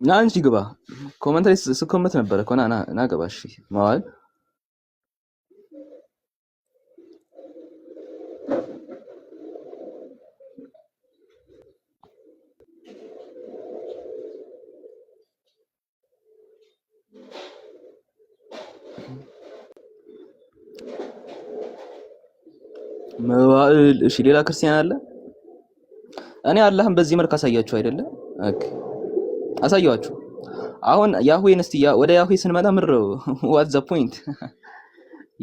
ና እንጂ ግባ። ኮመንት ላይ ስኮመት ነበረ እኮ ና ግባ። እሺ መዋል መዋል። እሺ ሌላ ክርስቲያን አለ? እኔ አላህን በዚህ መልክ አሳያችሁ አይደለ? ኦኬ አሳያችሁ። አሁን ያህዌን እስቲ ወደ ያህዌ ስንመጣ ምር ዋት ዘ ፖይንት?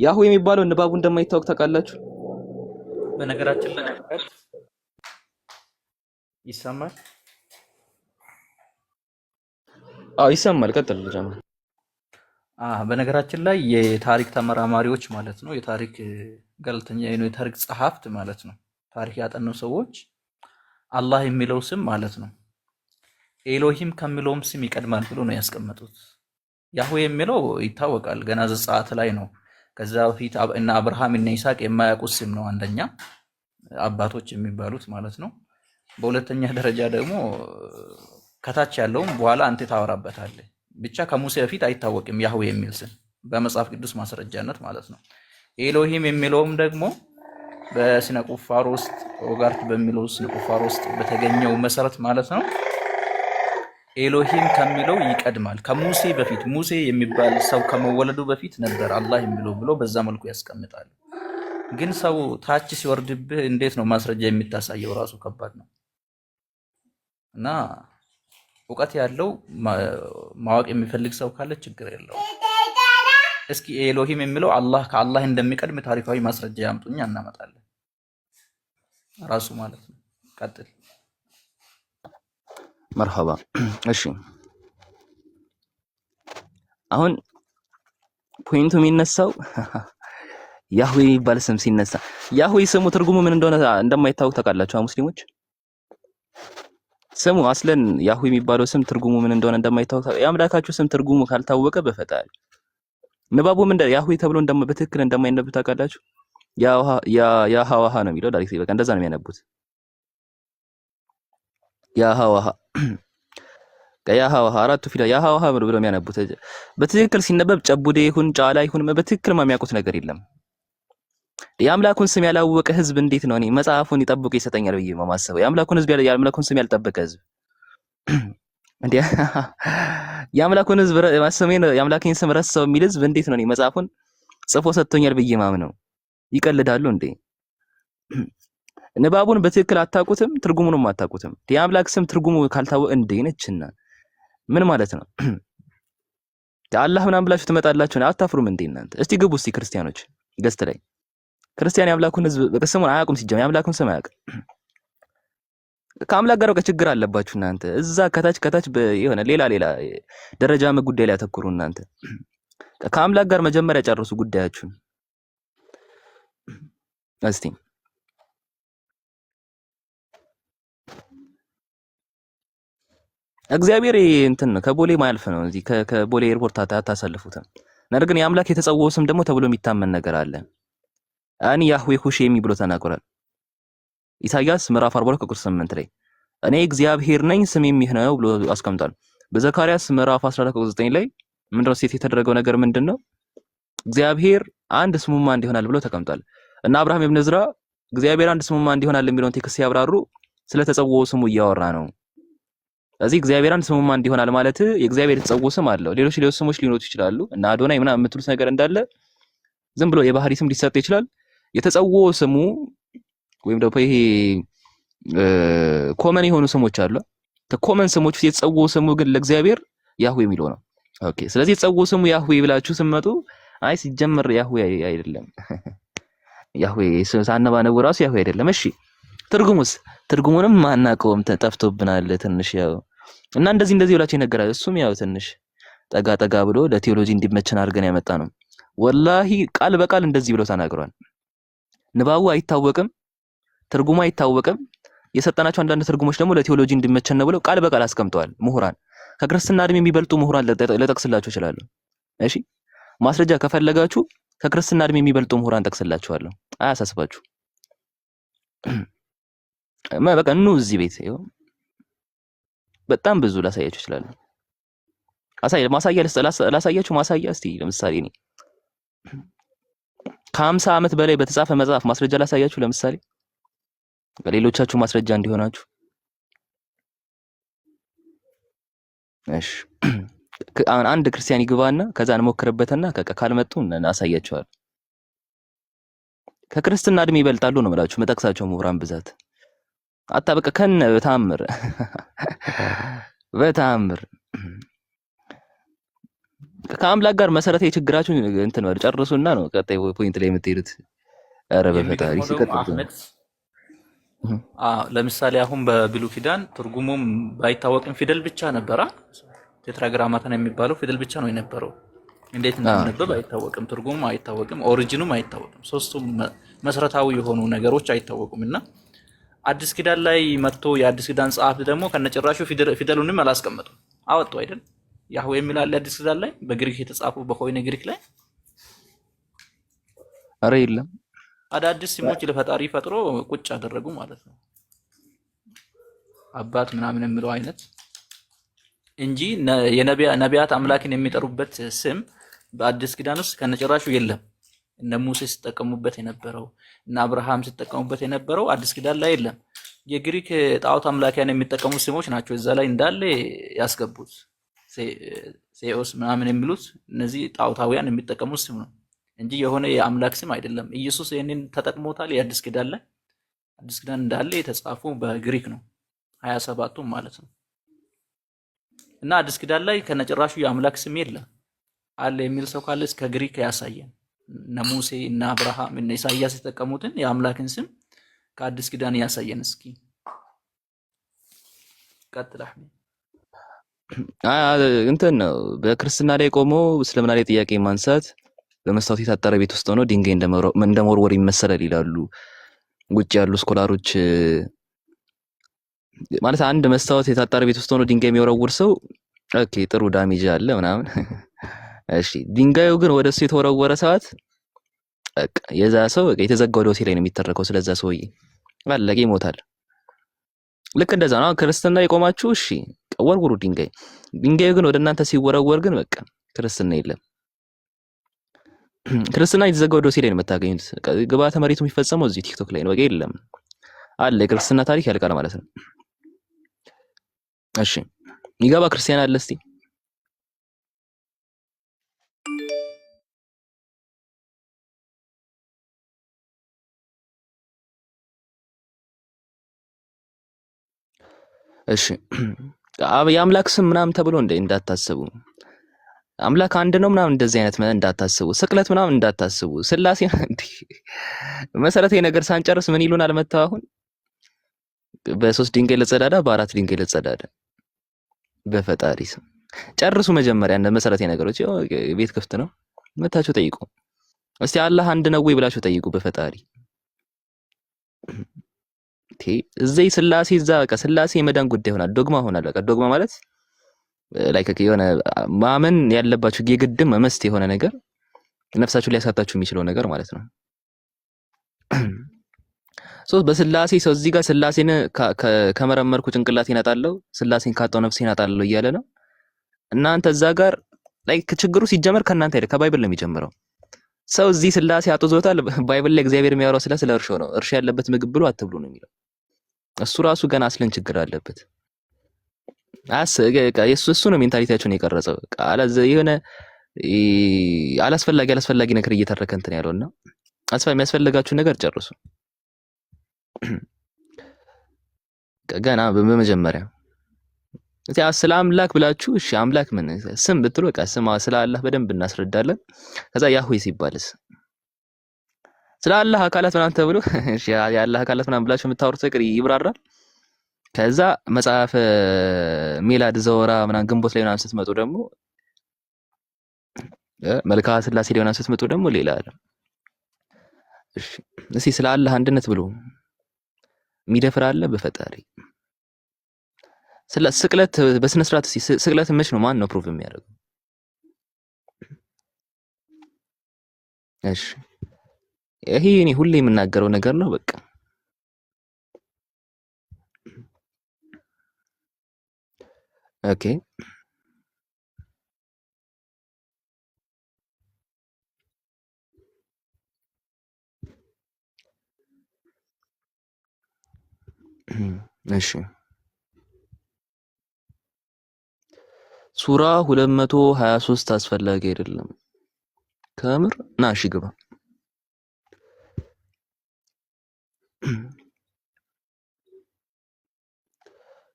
ያህዌ የሚባለው ንባቡ እንደማይታወቅ ታውቃላችሁ? በነገራችን ላይ ይሰማል? አዎ ይሰማል። ቀጥል ጀማል። በነገራችን ላይ የታሪክ ተመራማሪዎች ማለት ነው፣ የታሪክ ገለልተኛ የታሪክ ጸሐፍት ማለት ነው፣ ታሪክ ያጠኑ ሰዎች አላህ የሚለው ስም ማለት ነው ኤሎሂም ከሚለውም ስም ይቀድማል ብሎ ነው ያስቀመጡት። ያህዌ የሚለው ይታወቃል፣ ገና ዘጸአት ላይ ነው። ከዛ በፊት እና አብርሃም እና ይስሐቅ የማያውቁት ስም ነው፣ አንደኛ አባቶች የሚባሉት ማለት ነው። በሁለተኛ ደረጃ ደግሞ ከታች ያለውም በኋላ አንተ ታወራበታለህ። ብቻ ከሙሴ በፊት አይታወቅም ያህዌ የሚል ስም በመጽሐፍ ቅዱስ ማስረጃነት ማለት ነው። ኤሎሂም የሚለውም ደግሞ በስነ ቁፋሮ ውስጥ ኦጋርት በሚለው ስነ ቁፋሮ ውስጥ በተገኘው መሰረት ማለት ነው ኤሎሂም ከሚለው ይቀድማል። ከሙሴ በፊት ሙሴ የሚባል ሰው ከመወለዱ በፊት ነበር አላህ የሚለው ብሎ በዛ መልኩ ያስቀምጣል። ግን ሰው ታች ሲወርድብህ እንዴት ነው ማስረጃ የሚታሳየው? ራሱ ከባድ ነው። እና እውቀት ያለው ማወቅ የሚፈልግ ሰው ካለ ችግር የለውም። እስኪ ኤሎሂም የሚለው አላህ ከአላህ እንደሚቀድም ታሪካዊ ማስረጃ ያምጡኛ፣ እናመጣለን። ራሱ ማለት ነው። ቀጥል። መርሐባ። እሺ አሁን ፖይንቱ የሚነሳው ያህዌ የሚባል ስም ሲነሳ ያህዌ ስሙ ትርጉሙ ምን እንደሆነ እንደማይታወቅ ታውቃላችሁ ሙስሊሞች? ስሙ አስለን ያህዌ የሚባለው ስም ትርጉሙ ምን እንደሆነ እንደማይታወቅ የአምላካችሁ ስም ትርጉሙ ካልታወቀ በፈጣሪ ንባቡም እንደ ያህዌ ተብሎ በትክክል እንደማይነብ ታውቃላችሁ? ያሃዋሃ ነው የሚለው ዳይሬክት በቃ እንደዛ ነው የሚያነቡት። ያሃዋሃ ያሃዋሃ አራቱ ፊደል ያሃዋሃ ብሎ የሚያነቡት በትክክል ሲነበብ ጨቡዴ ይሁን ጫላ ይሁን በትክክል የሚያውቁት ነገር የለም። የአምላኩን ስም ያላወቀ ህዝብ እንዴት ነው እኔ መጽሐፉን ይጠብቁ ይሰጠኛል ብዬ ማሰበው? የአምላኩን ስም ያልጠበቀ ህዝብ እንዴ የአምላኩን ህዝብ የአምላኬን ስም ረሳው የሚል ህዝብ እንዴት ነው እኔ መጽሐፉን ጽፎ ሰጥቶኛል ብዬ ማምነው? ይቀልዳሉ እንዴ? ንባቡን በትክክል አታውቁትም፣ ትርጉሙንም አታውቁትም። የአምላክ ስም ትርጉሙ ካልታወቀ እንዴ ነችና ምን ማለት ነው? አላህ ምናምን ብላችሁ ትመጣላችሁ፣ አታፍሩም እንዴ እናንተ? እስቲ ግቡ እስቲ ክርስቲያኖች ገስት ላይ ክርስቲያን የአምላኩን ህዝብ ስሙን አያውቁም። ሲጀምር የአምላኩን ስም አያውቅም። ከአምላክ ጋር ችግር አለባችሁ እናንተ። እዛ ከታች የሆነ ሌላ ደረጃ ጉዳይ ላይ አተኩሩ እናንተ። ከአምላክ ጋር መጀመሪያ ጨርሱ ጉዳያችሁን። እስቲ እግዚአብሔር እንትን ነው ከቦሌ ማያልፍ ነው። እዚህ ከቦሌ ኤርፖርት አታሳልፉትም። ነገር ግን የአምላክ የተጸውዖ ስም ደግሞ ተብሎ የሚታመን ነገር አለ። አኒ ያህዌ ሁሼሚ ብሎ ተናግሯል። ኢሳይያስ ምዕራፍ 42 ቁጥር 8 ላይ እኔ እግዚአብሔር ነኝ ስሜም ይህ ነው ብሎ አስቀምጧል። በዘካርያስ ምዕራፍ 14 ቁጥር 9 ላይ ምንድነው ሴት የተደረገው ነገር ምንድነው? እግዚአብሔር አንድ ስሙም አንድ ይሆናል ብሎ ተቀምጧል። እና አብርሃም ኢብኑ ዕዝራ እግዚአብሔር አንድ ስሙም አንድ ይሆናል የሚለውን ቴክስት ያብራሩ ስለተጸውዖ ስሙ እያወራ ነው። ስለዚህ እግዚአብሔር አንድ ስሙም አንድ ይሆናል ማለት የእግዚአብሔር የተጸውዖ ስም አለው። ሌሎች ስሞች ሊኖሩ ይችላሉ እና አዶናይ ምናምን የምትሉት ነገር እንዳለ ዝም ብሎ የባህሪ ስም ሊሰጥ ይችላል። የተጸውዖ ስሙ ወይም ደግሞ ይሄ ኮመን የሆኑ ስሞች አሉ። ከኮመን ስሞች ውስጥ የተጸውዖ ስሙ ግን ለእግዚአብሔር ያህዌ የሚለው ነው። ኦኬ። ስለዚህ የተጸውዖ ስሙ ያህዌ ብላችሁ ስመጡ አይ ሲጀመር ያህዌ አይደለም። ያህዌ ሳነባነቡ ራሱ ያህዌ አይደለም። እሺ ትርጉሙንም ማናቀውም ጠፍቶብናል ትንሽ ያው እና እንደዚህ ብላችሁ ይነገራል። እሱም ያው ትንሽ ጠጋ ብሎ ለቴዎሎጂ እንዲመቸን አድርገን ያመጣ ነው። ወላሂ ቃል በቃል እንደዚህ ብሎ ተናግሯል። ንባቡ አይታወቅም፣ ትርጉሙ አይታወቅም። የሰጠናቸው አንዳንድ ትርጉሞች ደግሞ ለቴዎሎጂ እንዲመቸን ነው ብለው ቃል በቃል አስቀምጠዋል። ምሁራን ከክርስትና እድሜ የሚበልጡ ምሁራን ለጠቅስላችሁ ይችላሉ። እሺ ማስረጃ ከፈለጋችሁ ከክርስትና እድሜ የሚበልጡ ምሁራን ጠቅስላችኋለሁ። አያሳስባችሁ። በቃ ኑ እዚህ ቤት ይኸው በጣም ብዙ ላሳያችሁ እችላለሁ። ማሳያ ላሳያችሁ። ማሳያ እስቲ ለምሳሌ እኔ ከ50 ዓመት በላይ በተጻፈ መጽሐፍ ማስረጃ ላሳያችሁ። ለምሳሌ ሌሎቻችሁ ማስረጃ እንዲሆናችሁ። እሺ አሁን አንድ ክርስቲያን ይግባና ከዛ እንሞክርበትና ካልመጡ እናሳያቸዋለን። ከክርስትና እድሜ ይበልጣሉ ነው የምላችሁ መጠቅሳቸው ምሁራን ብዛት በቃ ከነ በታምር ከአምላክ ጋር መሰረታዊ ችግራችሁን እንትን ወር ጨርሱና ነው ቀጣይ ፖይንት ላይ የምትሄዱት። ኧረ በፈጣሪ ሲቀጥል ለምሳሌ አሁን በብሉይ ኪዳን ትርጉሙም ባይታወቅም ፊደል ብቻ ነበራ። ቴትራግራማተን የሚባለው ፊደል ብቻ ነው የነበረው። እንዴት እንደነበብ አይታወቅም፣ ትርጉሙም አይታወቅም፣ ኦሪጂኑም አይታወቅም። ሶስቱም መሰረታዊ የሆኑ ነገሮች አይታወቁምና አዲስ ኪዳን ላይ መጥቶ የአዲስ ኪዳን ጸሐፍት ደግሞ ከነጭራሹ ፊደሉንም አላስቀመጡም፣ አወጡ አይደል? ያህዌ የሚላል አዲስ ኪዳን ላይ በግሪክ የተጻፉ በኮይነ ግሪክ ላይ አረ የለም አዳዲስ ስሞች ለፈጣሪ ፈጥሮ ቁጭ አደረጉ ማለት ነው። አባት ምናምን የሚለው አይነት እንጂ የነቢያት አምላክን የሚጠሩበት ስም በአዲስ ኪዳን ውስጥ ከነጭራሹ የለም። እነ ሙሴ ሲጠቀሙበት የነበረው እና አብርሃም ሲጠቀሙበት የነበረው አዲስ ኪዳን ላይ የለም። የግሪክ ጣዖት አምላኪያን የሚጠቀሙት ስሞች ናቸው እዛ ላይ እንዳለ ያስገቡት። ሴኦስ ምናምን የሚሉት እነዚህ ጣዖታውያን የሚጠቀሙት ስም ነው እንጂ የሆነ የአምላክ ስም አይደለም። ኢየሱስ ይሄንን ተጠቅሞታል። የአዲስ ኪዳን ላይ አዲስ ኪዳን እንዳለ የተጻፉ በግሪክ ነው 27ቱም ማለት ነው። እና አዲስ ኪዳን ላይ ከነጭራሹ የአምላክ ስም የለም አለ የሚል ሰው ካለ እስከ ግሪክ ያሳየን። እነ ሙሴ እና አብርሃም እና ኢሳይያስ የተጠቀሙትን የአምላክን ስም ከአዲስ ኪዳን ያሳየን እስኪ። ቀጥል አህመድ። እንትን ነው በክርስትና ላይ ቆሞ እስልምና ላይ ጥያቄ ማንሳት በመስታወት የታጠረ ቤት ውስጥ ሆኖ ድንጋይ እንደመወርወር ይመሰላል ይላሉ ውጭ ያሉ ስኮላሮች። ማለት አንድ መስታወት የታጠረ ቤት ውስጥ ሆኖ ድንጋይ የሚወረውር ሰው ኦኬ ጥሩ ዳሜጅ አለ ምናምን እሺ፣ ድንጋዩ ግን ወደሱ የተወረወረ ሰዓት በቃ የዛ ሰው በቃ የተዘጋው ዶሴ ላይ ነው የሚተረከው። ስለዛ ሰውዬ አለቀ፣ ይሞታል። ልክ እንደዛ ነው ክርስትና የቆማችሁ። እሺ ወርውሩ ድንጋይ። ድንጋዩ ግን ወደ እናንተ ሲወረወር ግን በቃ ክርስትና የለም። ክርስትና የተዘጋው ዶሴ ላይ ነው የምታገኙት። ግብአተ መሬቱ የሚፈጸመው እዚህ ቲክቶክ ላይ ነው። በቃ የለም አለ የክርስትና ታሪክ ያልቃል ማለት ነው። እሺ ይገባ ክርስቲያን አለ እስቲ እሺ የአምላክ ስም ምናምን ተብሎ እንዳታስቡ። አምላክ አንድ ነው ምናምን እንደዚህ አይነት እንዳታስቡ። ስቅለት ምናምን እንዳታስቡ። ስላሴ መሰረታዊ ነገር ሳንጨርስ ምን ይሉናል መተው አሁን በ3 ድንጋይ ለጸዳዳ በ4 ድንጋይ ለጸዳዳ። በፈጣሪ ስም ጨርሱ። መጀመሪያ እንደ መሰረታዊ ነገሮች ቤት ክፍት ነው፣ መታችሁ ጠይቁ። እስቲ አላህ አንድ ነው ወይ ብላችሁ ጠይቁ። በፈጣሪ እዚህ ስላሴ እዛ በቃ ስላሴ የመዳን ጉዳይ ሆናል፣ ዶግማ ሆናል። በቃ ዶግማ ማለት ላይክ የሆነ ማመን ያለባችሁ የግድም መስት የሆነ ነገር ነፍሳችሁ ሊያሳጣችሁ የሚችለው ነገር ማለት ነው። በስላሴ ሰው እዚህ ጋር ስላሴን ከመረመርኩ ጭንቅላቴን አጣለሁ፣ ስላሴን ካጣው ነፍሴን አጣለሁ እያለ ነው። እናንተ እዛ ጋር ላይክ ችግሩ ሲጀመር ከእናንተ አይደል ከባይብል ነው የሚጀምረው። ሰው እዚህ ስላሴ አጥዞታል። ባይብል ላይ እግዚአብሔር የሚያወራው ስለ እርሾ ነው። እርሾ ያለበት ምግብ ብሎ አትብሉ ነው የሚለው። እሱ ራሱ ገና አስለን ችግር አለበት። እሱ ነው ሜንታሊቲያቸውን የቀረጸው። የሆነ አላስፈላጊ ነገር እየተረከ እንትን ያለውና የሚያስፈልጋችሁ ነገር ጨርሱ። ገና በመጀመሪያ ስለ አምላክ ብላችሁ እሺ አምላክ ምን ስም ብትሉ በቃ ስም ስለ አላህ በደንብ እናስረዳለን። ከዛ ያህዌ ሲባልስ ስለ አላህ አካላት ምናምን ተብሎ እሺ የአላህ አካላት ምናምን ብላችሁ የምታወሩት ነገር ይብራራል። ከዛ መጽሐፈ ሚላድ ዘወራ ምናምን ግንቦት ላይ ምናምን ስትመጡ ደግሞ መልክዓ ስላሴ ላይ ምናምን ስትመጡ ደግሞ ሌላ አለ። እሺ እስኪ ስለ አላህ አንድነት ብሎ የሚደፍር አለ በፈጣሪ? ስለ ስቅለት በስነ ስርዓት ስቅለት መች ነው ማን ነው ፕሩቭ የሚያደርገው? እሺ ይሄ እኔ ሁሌ የምናገረው ነገር ነው። በቃ ኦኬ እሺ ሱራ 223 አስፈላጊ አይደለም። ከምር ና እሺ ግባ።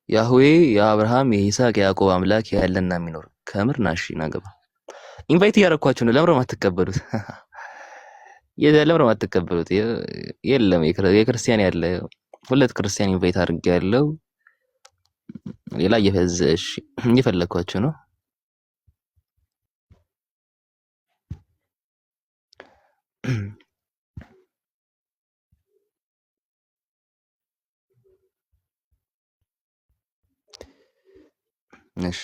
ያህዌ የአብርሃም የይስሐቅ የያዕቆብ አምላክ ያለና የሚኖር ከምር ና እሺ ና ግባ። ኢንቫይት እያደረኳችሁ ነው። ለምረም አትቀበሉት? ለምረም አትቀበሉት? የለም የክርስቲያን ያለ ሁለት ክርስቲያን ኢንቫይት አድርጌያለሁ። ሌላ እየፈዘሽ እየፈለኳችሁ ነው። እሺ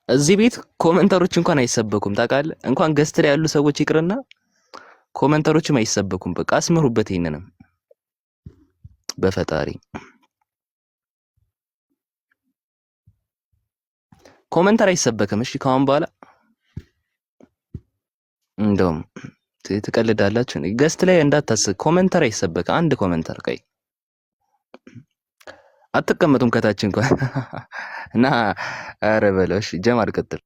እዚህ ቤት ኮመንተሮች እንኳን አይሰበኩም ታውቃለህ። እንኳን ገስት ላይ ያሉ ሰዎች ይቅርና ኮመንተሮችም አይሰበኩም። በቃ አስምሩበት ይሄንንም በፈጣሪ ኮመንተር አይሰበክም። እሺ ካሁን በኋላ እንደውም ትቀልዳላችሁ። ገስት ላይ እንዳታስብ። ኮመንተር አይሰበክ። አንድ ኮመንተር ቀይ አትቀመጡም ከታች እንኳን እና ኧረ በለው። እሺ ጀማል ቀጥል።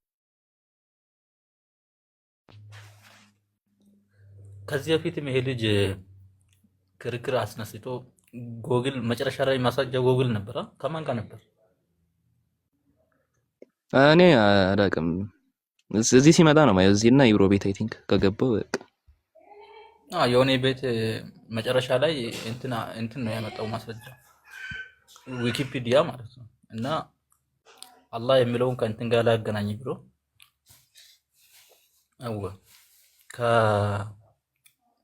ከዚህ በፊትም ይሄ ልጅ ክርክር አስነስቶ ጎግል መጨረሻ ላይ ማሳጃ ጎግል ነበር። ከማን ጋር ነበር? እኔ አላውቅም። እዚህ ሲመጣ ነው ማለት እዚህና ዩሮ ቤት አይ ቲንክ ከገባው በቃ የሆነ ቤት መጨረሻ ላይ እንትን ነው ያመጣው ማስረጃ ዊኪፒዲያ ማለት ነው። እና አላህ የሚለውን ከእንትን ጋር ላገናኝ ብሎ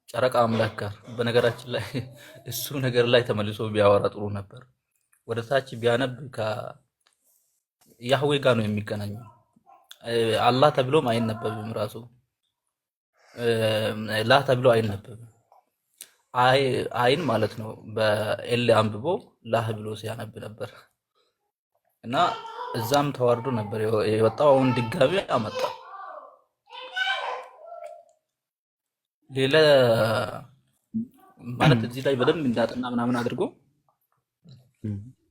ከጨረቃ አምላክ ጋር በነገራችን ላይ እሱ ነገር ላይ ተመልሶ ቢያወራ ጥሩ ነበር። ወደ ታች ቢያነብ ከያህዌ ጋር ነው የሚገናኘው። አላህ ተብሎም አይነበብም ራሱ ላ ተብሎ አይነበብም። አይን ማለት ነው በኤል አንብቦ ላህ ብሎ ሲያነብ ነበር እና እዛም ተዋርዶ ነበር የወጣው። አሁን ድጋሚ አመጣ። ሌላ ማለት እዚህ ላይ በደንብ እንዳጠና ምናምን አድርጎ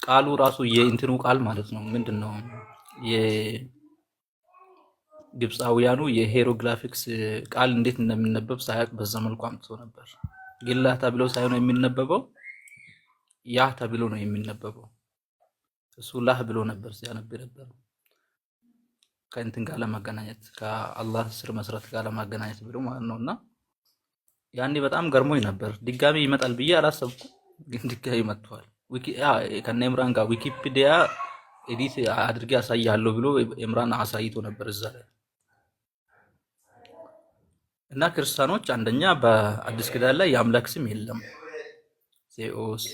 ቃሉ ራሱ የእንትኑ ቃል ማለት ነው ምንድነው የግብፃውያኑ የሄሮግራፊክስ ቃል እንዴት እንደሚነበብ ሳያቅ በዛ መልኩ አምጥቶ ነበር። ግላ ተብሎ ሳይሆን የሚነበበው ያ ተብሎ ነው የሚነበበው። እሱ ላህ ብሎ ነበር ሲያነብ ነበር። ከእንትን ጋር ለማገናኘት ከአላህ ስር መሰረት ጋር ለማገናኘት ብሎ ማለት ነውና ያኔ በጣም ገርሞኝ ነበር። ድጋሚ ይመጣል ብዬ አላሰብኩም፣ ግን ድጋሚ መጥቷል። ከነ ኢምራን ጋር ዊኪፒዲያ ኤዲት አድርጌ አሳያለሁ ብሎ ኢምራን አሳይቶ ነበር እዛ ላይ። እና ክርስቲያኖች አንደኛ በአዲስ ኪዳን ላይ የአምላክ ስም የለም። ዜኦስ፣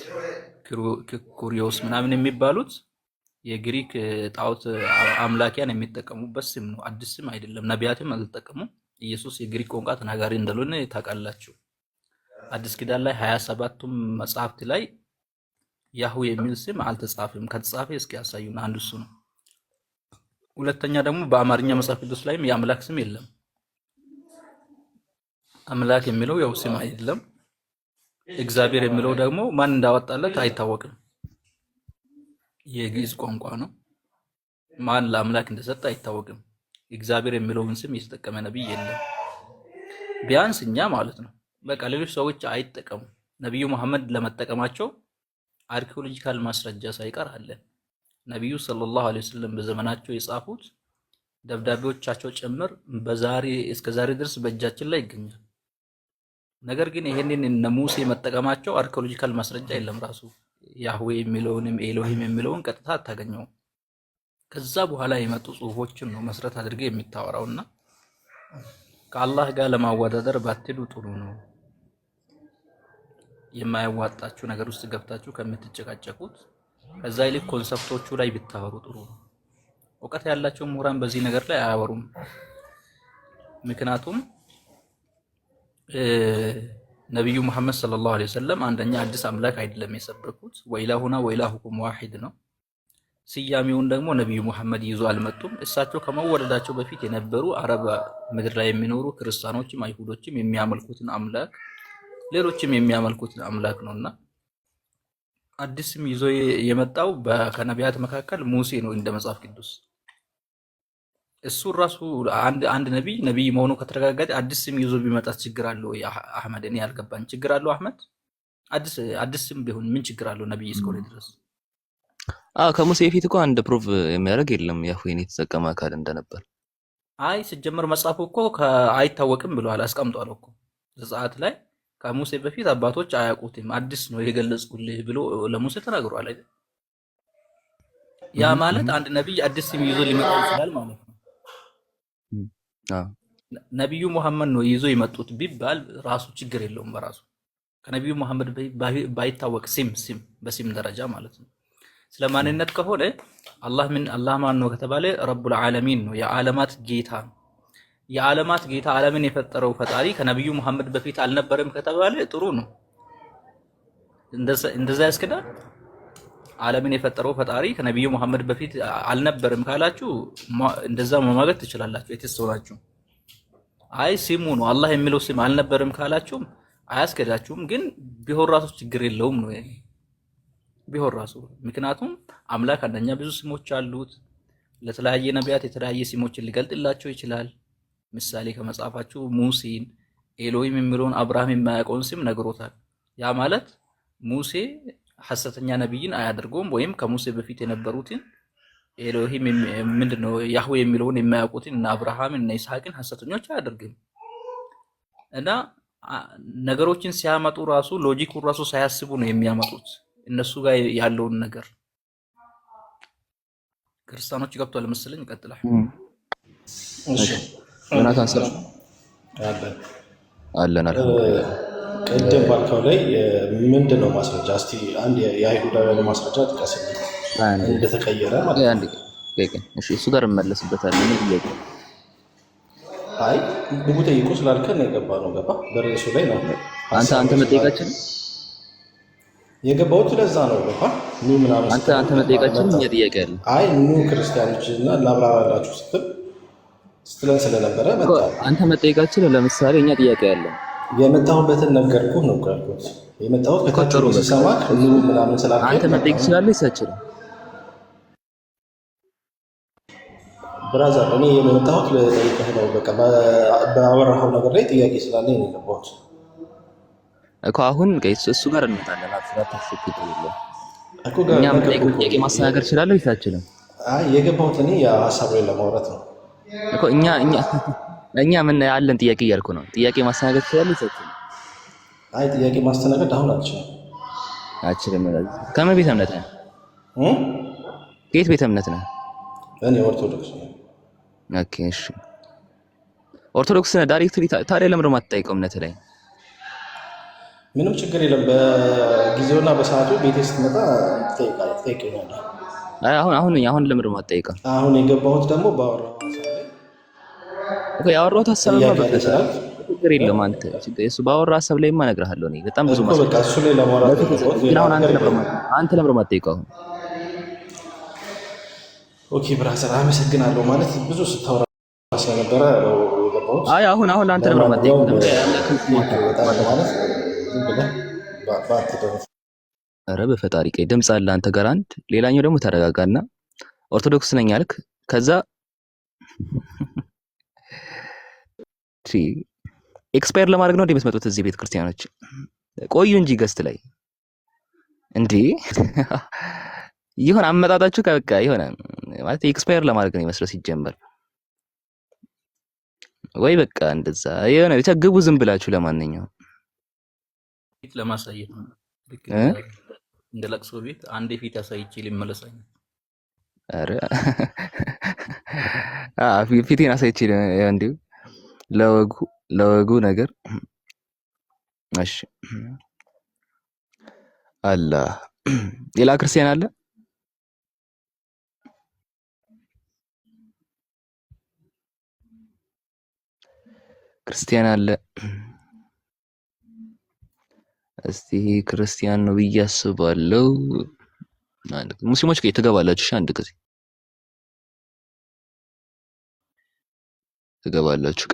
ኩሪዮስ ምናምን የሚባሉት የግሪክ ጣዖት አምላኪያን የሚጠቀሙበት ስም ነው፣ አዲስ ስም አይደለም። ነቢያትም አልተጠቀሙም። ኢየሱስ የግሪክ ቋንቋ ተናጋሪ እንደሆነ ታውቃላችሁ። አዲስ ኪዳን ላይ 27ቱም መጽሐፍት ላይ ያህዌ የሚል ስም አልተጻፈም። ከተጻፈ እስኪ ያሳዩን። አንዱ እሱ ነው። ሁለተኛ ደግሞ በአማርኛ መጽሐፍ ቅዱስ ላይም የአምላክ ስም የለም። አምላክ የሚለው ያው ስም አይደለም። እግዚአብሔር የሚለው ደግሞ ማን እንዳወጣለት አይታወቅም። የግዕዝ ቋንቋ ነው። ማን ለአምላክ እንደሰጠ አይታወቅም። እግዚአብሔር የሚለውን ስም የተጠቀመ ነብይ የለም። ቢያንስ እኛ ማለት ነው በቃ ሌሎች ሰዎች አይጠቀሙ። ነብዩ መሐመድ ለመጠቀማቸው አርኪኦሎጂካል ማስረጃ ሳይቀር አለ። ነብዩ ሰለላሁ ዐለይሂ ወሰለም በዘመናቸው የጻፉት ደብዳቤዎቻቸው ጭምር እስከ ዛሬ ድረስ በእጃችን ላይ ይገኛል። ነገር ግን ይሄንን እነ ሙሴ መጠቀማቸው አርኪኦሎጂካል ማስረጃ የለም። ራሱ ያህዌ የሚለውንም ኤሎሂም የሚለውን ቀጥታ አታገኘውም። ከዛ በኋላ የመጡ ጽሁፎችን ነው መስረት አድርገህ የሚታወራውና ከአላህ ጋር ለማወዳደር ባትሉ ጥሩ ነው። የማያዋጣችሁ ነገር ውስጥ ገብታችሁ ከምትጨቃጨቁት ከዛ ይልቅ ኮንሰፕቶቹ ላይ ብታወሩ ጥሩ ነው። እውቀት ያላቸው ምሁራን በዚህ ነገር ላይ አያወሩም። ምክንያቱም ነቢዩ መሐመድ ሰለላሁ ዐለይሂ ወሰለም አንደኛ አዲስ አምላክ አይደለም የሰበኩት፣ ወኢላሁና ወኢላሁኩም ዋሂድ ነው። ስያሜውን ደግሞ ነቢዩ መሐመድ ይዞ አልመጡም። እሳቸው ከመወለዳቸው በፊት የነበሩ አረብ ምድር ላይ የሚኖሩ ክርስቲያኖችም አይሁዶችም የሚያመልኩትን አምላክ ሌሎችም የሚያመልኩትን አምላክ ነውና አዲስም ይዞ የመጣው ከነቢያት መካከል ሙሴ ነው እንደ መጽሐፍ ቅዱስ። እሱ ራሱ አንድ ነቢይ መሆኑ ከተረጋገጠ አዲስ ስም ይዞ ቢመጣ ችግር አለው ወይ? አህመድ እኔ ያልገባኝ ችግር አለው አህመድ? አዲስ ስም ቢሆን ምን ችግር አለው? ነቢይ እስከሆነ ድረስ ከሙሴ በፊት እኮ አንድ ፕሩቭ የሚያደርግ የለም ያህዌን የተጠቀመ አካል እንደነበር። አይ ሲጀመር መጽሐፉ እኮ አይታወቅም ብለዋል፣ አስቀምጧል እኮ ዘጸአት ላይ ከሙሴ በፊት አባቶች አያውቁትም፣ አዲስ ነው የገለጽኩልህ ብሎ ለሙሴ ተናግሯል አይደል? ያ ማለት አንድ ነቢይ አዲስ ስም ይዞ ሊመጣ ይችላል ማለት ነው። ነቢዩ መሐመድ ነው ይዞ የመጡት ቢባል ራሱ ችግር የለውም በራሱ ከነቢዩ መሐመድ ባይታወቅ በስም ደረጃ ማለት ነው። ስለ ማንነት ከሆነ አላህ ማን ነው ከተባለ ረቡል ዓለሚን ነው፣ የዓለማት ጌታ ነው። የዓለማት ጌታ ዓለምን የፈጠረው ፈጣሪ ከነቢዩ መሐመድ በፊት አልነበረም ከተባለ ጥሩ ነው። እንደዛ ያስከዳል። ዓለምን የፈጠረው ፈጣሪ ከነቢዩ መሐመድ በፊት አልነበረም ካላችሁ እንደዛ መማገድ ትችላላችሁ፣ የተስተውላችሁ። አይ ስሙ ነው አላህ የሚለው ስም አልነበረም ካላችሁም አያስከዳችሁም። ግን ቢሆን ራሱ ችግር የለውም ነው ቢሆን ራሱ። ምክንያቱም አምላክ አንደኛ ብዙ ስሞች አሉት። ለተለያየ ነቢያት የተለያየ ስሞችን ሊገልጥላቸው ይችላል። ምሳሌ ከመጽሐፋችሁ ሙሴን ኤሎሂም የሚለውን አብርሃም የማያውቀውን ስም ነግሮታል። ያ ማለት ሙሴ ሐሰተኛ ነቢይን አያደርገውም፣ ወይም ከሙሴ በፊት የነበሩትን ኤሎሂም ምንድነው ያህዌ የሚለውን የማያውቁትን እና አብርሃምን እና ይስሐቅን ሐሰተኞች አያደርግም። እና ነገሮችን ሲያመጡ ራሱ ሎጂኩን ራሱ ሳያስቡ ነው የሚያመጡት እነሱ ጋር ያለውን ነገር። ክርስቲያኖች ገብቷል መሰለኝ። ይቀጥላል። እሺ ዮናታን ስራ አለን ቅድም ባልከው ላይ ምንድን ነው ማስረጃ? እስቲ አንድ የአይሁዳውያን ማስረጃ ጥቀስልኝ እንደተቀየረ ማለት ነው። እሱ ጋር እመለስበታለሁ። ጥያቄ አይ ብዙ ጠይቁ ስላልከን የገባ ነው። ገባ በርዕሱ ላይ ነው አንተ መጠየቃችን የገባሁት ለዛ ነው። ገባ ኑ ምናምን አንተ መጠየቃችን እኛ ጥያቄ አለ። አይ ኑ ክርስቲያኖች እና ላብራራላችሁ ስትለን ስለነበረ መጣ። አንተ መጠየቃችን ለምሳሌ እኛ ጥያቄ አለ። የመጣሁበትን ነገርኩህ ነው ካልኩት የመጣሁት ከታች ሲሰማክ ኑ ምናምን ስላልከኝ አንተ መጠየቅ ትችላለህ። ይሳችል ብራዘር እኔ የመጣሁት ለጠይቀህ ነው። በቃ ባወራኸው ነገር ላይ ጥያቄ ስላለኝ ነው የገባሁት እኮ። አሁን እሱ ጋር እንመጣለን። አትሽክ ይጥልልህ እኮ ጋር እኛ ጥያቄ ማስተናገር ይችላል። ይሳችል አይ የገባሁት እኔ ሀሳብ ላይ ለማውራት ነው እኮ። እኛ ምን ያለን ጥያቄ እያልኩ ነው። ጥያቄ ማስተናገድ ይችላል። ይሳችል አይ ጥያቄ ማስተናገድ አሁን አልችልም። ከምን ቤተ እምነት ነህ? ከየት ቤተ እምነት ነህ? እኔ ኦርቶዶክስ ነኝ። ኦኬ እሺ፣ ኦርቶዶክስ ነህ ዳይሬክትሊ። ታዲያ ለምን ነው የማትጠይቀው እምነት ላይ? ምንም ችግር የለም። በጊዜውና በሰዓቱ ቤቴ ስትመጣ ትጠይቀኛለህ። አሁን ለምን ነው የማትጠይቀው? አሁን የገባሁት ደግሞ ባወራው ሀሳብ ላይ እኮ ያወራሁት ሀሳብ ነው። ችግር የለም። አንተ እሱ ባወራው ሀሳብ ላይ እነግርሃለሁ። እኔ በጣም ብዙ ማስረጃ በቃ እሱ ላይ ለማውራት አንተ ለምን ነው የማትጠይቀው? ኦኬ ብራዘር አመሰግናለሁ። ማለት ብዙ ስታወራ ስለነበረ ነው የገባሁት። አይ አሁን አንተ ለምን ነው የማትጠይቀው? ኧረ በፈጣሪ ቀይ ድምፅ አለ አንተ ጋር አንድ። ሌላኛው ደግሞ ተረጋጋና ኦርቶዶክስ ነኝ አልክ። ከዛ ኤክስፓየር ለማድረግ ነው የምትመጡት እዚህ ቤተ ክርስቲያኖች? ቆዩ እንጂ ገስት ላይ እንዴ ይሆን አመጣጣችሁ በቃ ይሆነ ማለት ኤክስፓየር ለማድረግ ነው ይመስለው ሲጀመር። ወይ በቃ እንደዛ የሆነ ብቻ ግቡ ዝም ብላችሁ። ለማንኛውም ፊት ለማሳየት ነው እንደ ለቅሶ ቤት አንዴ ፊት አሳይቼ ሊመለሳኝ። አረ ፊቴን አሳይቼ እንዲሁ ለወጉ ነገር። እሺ አላህ ሌላ ክርስቲያን አለ? ክርስቲያን አለ። እስቲ ክርስቲያን ነው ብዬ አስባለሁ። ሙስሊሞች ከየት ትገባላችሁ? እሺ አንድ ጊዜ ትገባላችሁ።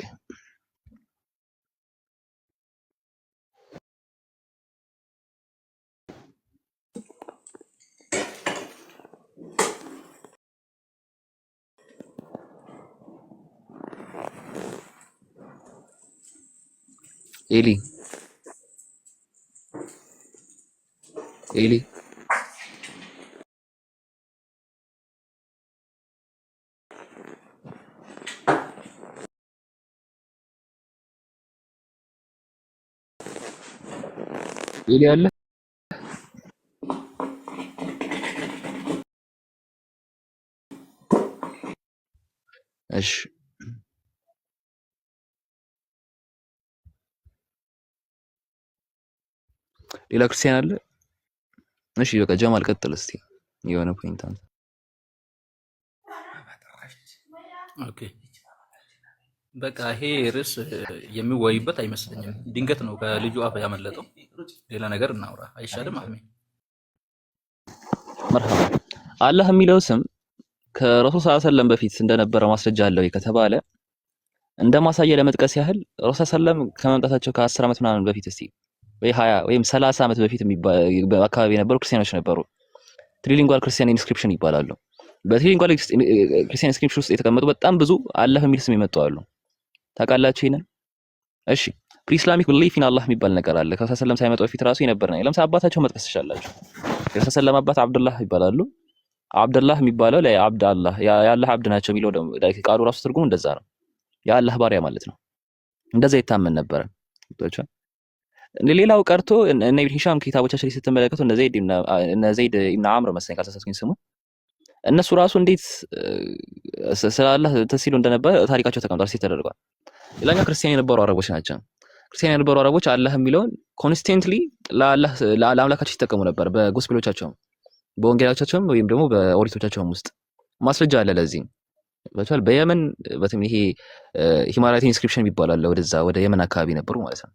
ኤሊ ኤሊ ኤሊ አለ። እሺ ሌላ ክርስቲያን አለ? እሺ በቃ ጀማል ቀጥል እስቲ የሆነ ፖይንት አንተ። ኦኬ በቃ ይሄ ርዕስ የሚወይበት አይመስለኝም። ድንገት ነው ከልጁ አፍ ያመለጠው። ሌላ ነገር እናውራ አይሻልም? አህሜ መርሐባ። አላህ የሚለው ስም ከረሱል ሰለላሁ ዐለይሂ ወሰለም በፊት እንደነበረ ማስረጃ አለው ከተባለ እንደ ማሳያ ለመጥቀስ ያህል ረሱል ሰለላሁ ዐለይሂ ወሰለም ከመምጣታቸው ከ10 ዓመት ምናምን በፊት እስቲ ወይ 20 ወይም 30 ዓመት በፊት አካባቢ የነበሩ ክርስቲያኖች ነበሩ። ትሪሊንጓል ክርስቲያን ኢንስክሪፕሽን ይባላሉ። በትሪሊንጓል ክርስቲያን ኢንስክሪፕሽን ውስጥ የተቀመጡ በጣም ብዙ አላህ የሚል ስም ይመጡ አሉ። ታውቃላችሁ ይሄንን? እሺ ፕሪ-ኢስላሚክ ቢሊፍ ኢን አላህ የሚባል ነገር አለ። ከረሱል ሰለላሁ ሳይመጡ በፊት ራሱ የነበረ ነው። ለምሳሌ አባታቸው መጥቀስ ትችላላችሁ። የረሱል ሰለላሁ አባት አብዱላህ ይባላሉ። አብዱላህ የሚባለው ላይ አብድ አላህ የአላህ አብድ ናቸው የሚለው ቃሉ ራሱ ትርጉሙ እንደዛ ነው። የአላህ ባሪያ ማለት ነው። እንደዛ ይታመን ነበረ። ሌላው ቀርቶ እነ ኢብኑ ሂሻም ኪታቦቻቸው ላይ ስትመለከቱ እነ ዘይድ ኢብኑ አምር መሰለኝ ካልተሳሳትኩኝ ስሙ እነሱ ራሱ እንዴት ስለ አላህ ተሲሉ እንደነበረ ታሪካቸው ተቀምጧል፣ ሲል ተደርጓል። ሌላኛው ክርስቲያን የነበሩ አረቦች ናቸው። ክርስቲያን የነበሩ አረቦች አላህ የሚለውን ኮንስታንትሊ ለአምላካቸው ሲጠቀሙ ነበር። በጎስፔሎቻቸውም በወንጌላዎቻቸውም ወይም ደግሞ በኦሪቶቻቸውም ውስጥ ማስረጃ አለ ለዚህ። በየመን ይሄ ሂማራይት ኢንስክሪፕሽን ይባላል። ወደዛ ወደ የመን አካባቢ ነበሩ ማለት ነው።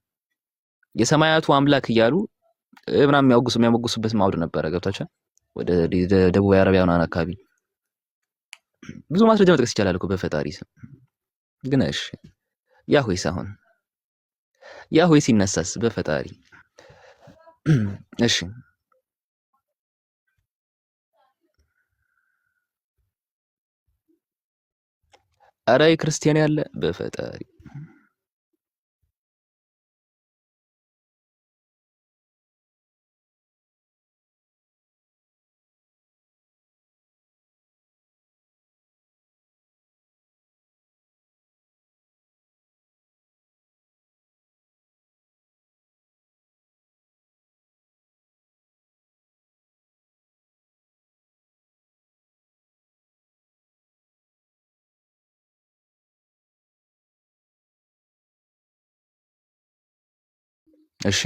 የሰማያቱ አምላክ እያሉ ምናምን የሚያሞግሱበት ማውድ ነበረ። ገብታችኋል? ወደ ደቡብ አረቢያ ምናምን አካባቢ ብዙ ማስረጃ መጥቀስ ይቻላል እኮ በፈጣሪ ስም። ግን እሺ ያህዌስ አሁን ያህዌ ሲነሳስ በፈጣሪ እሺ አረ ክርስቲያን ያለ በፈጣሪ እሺ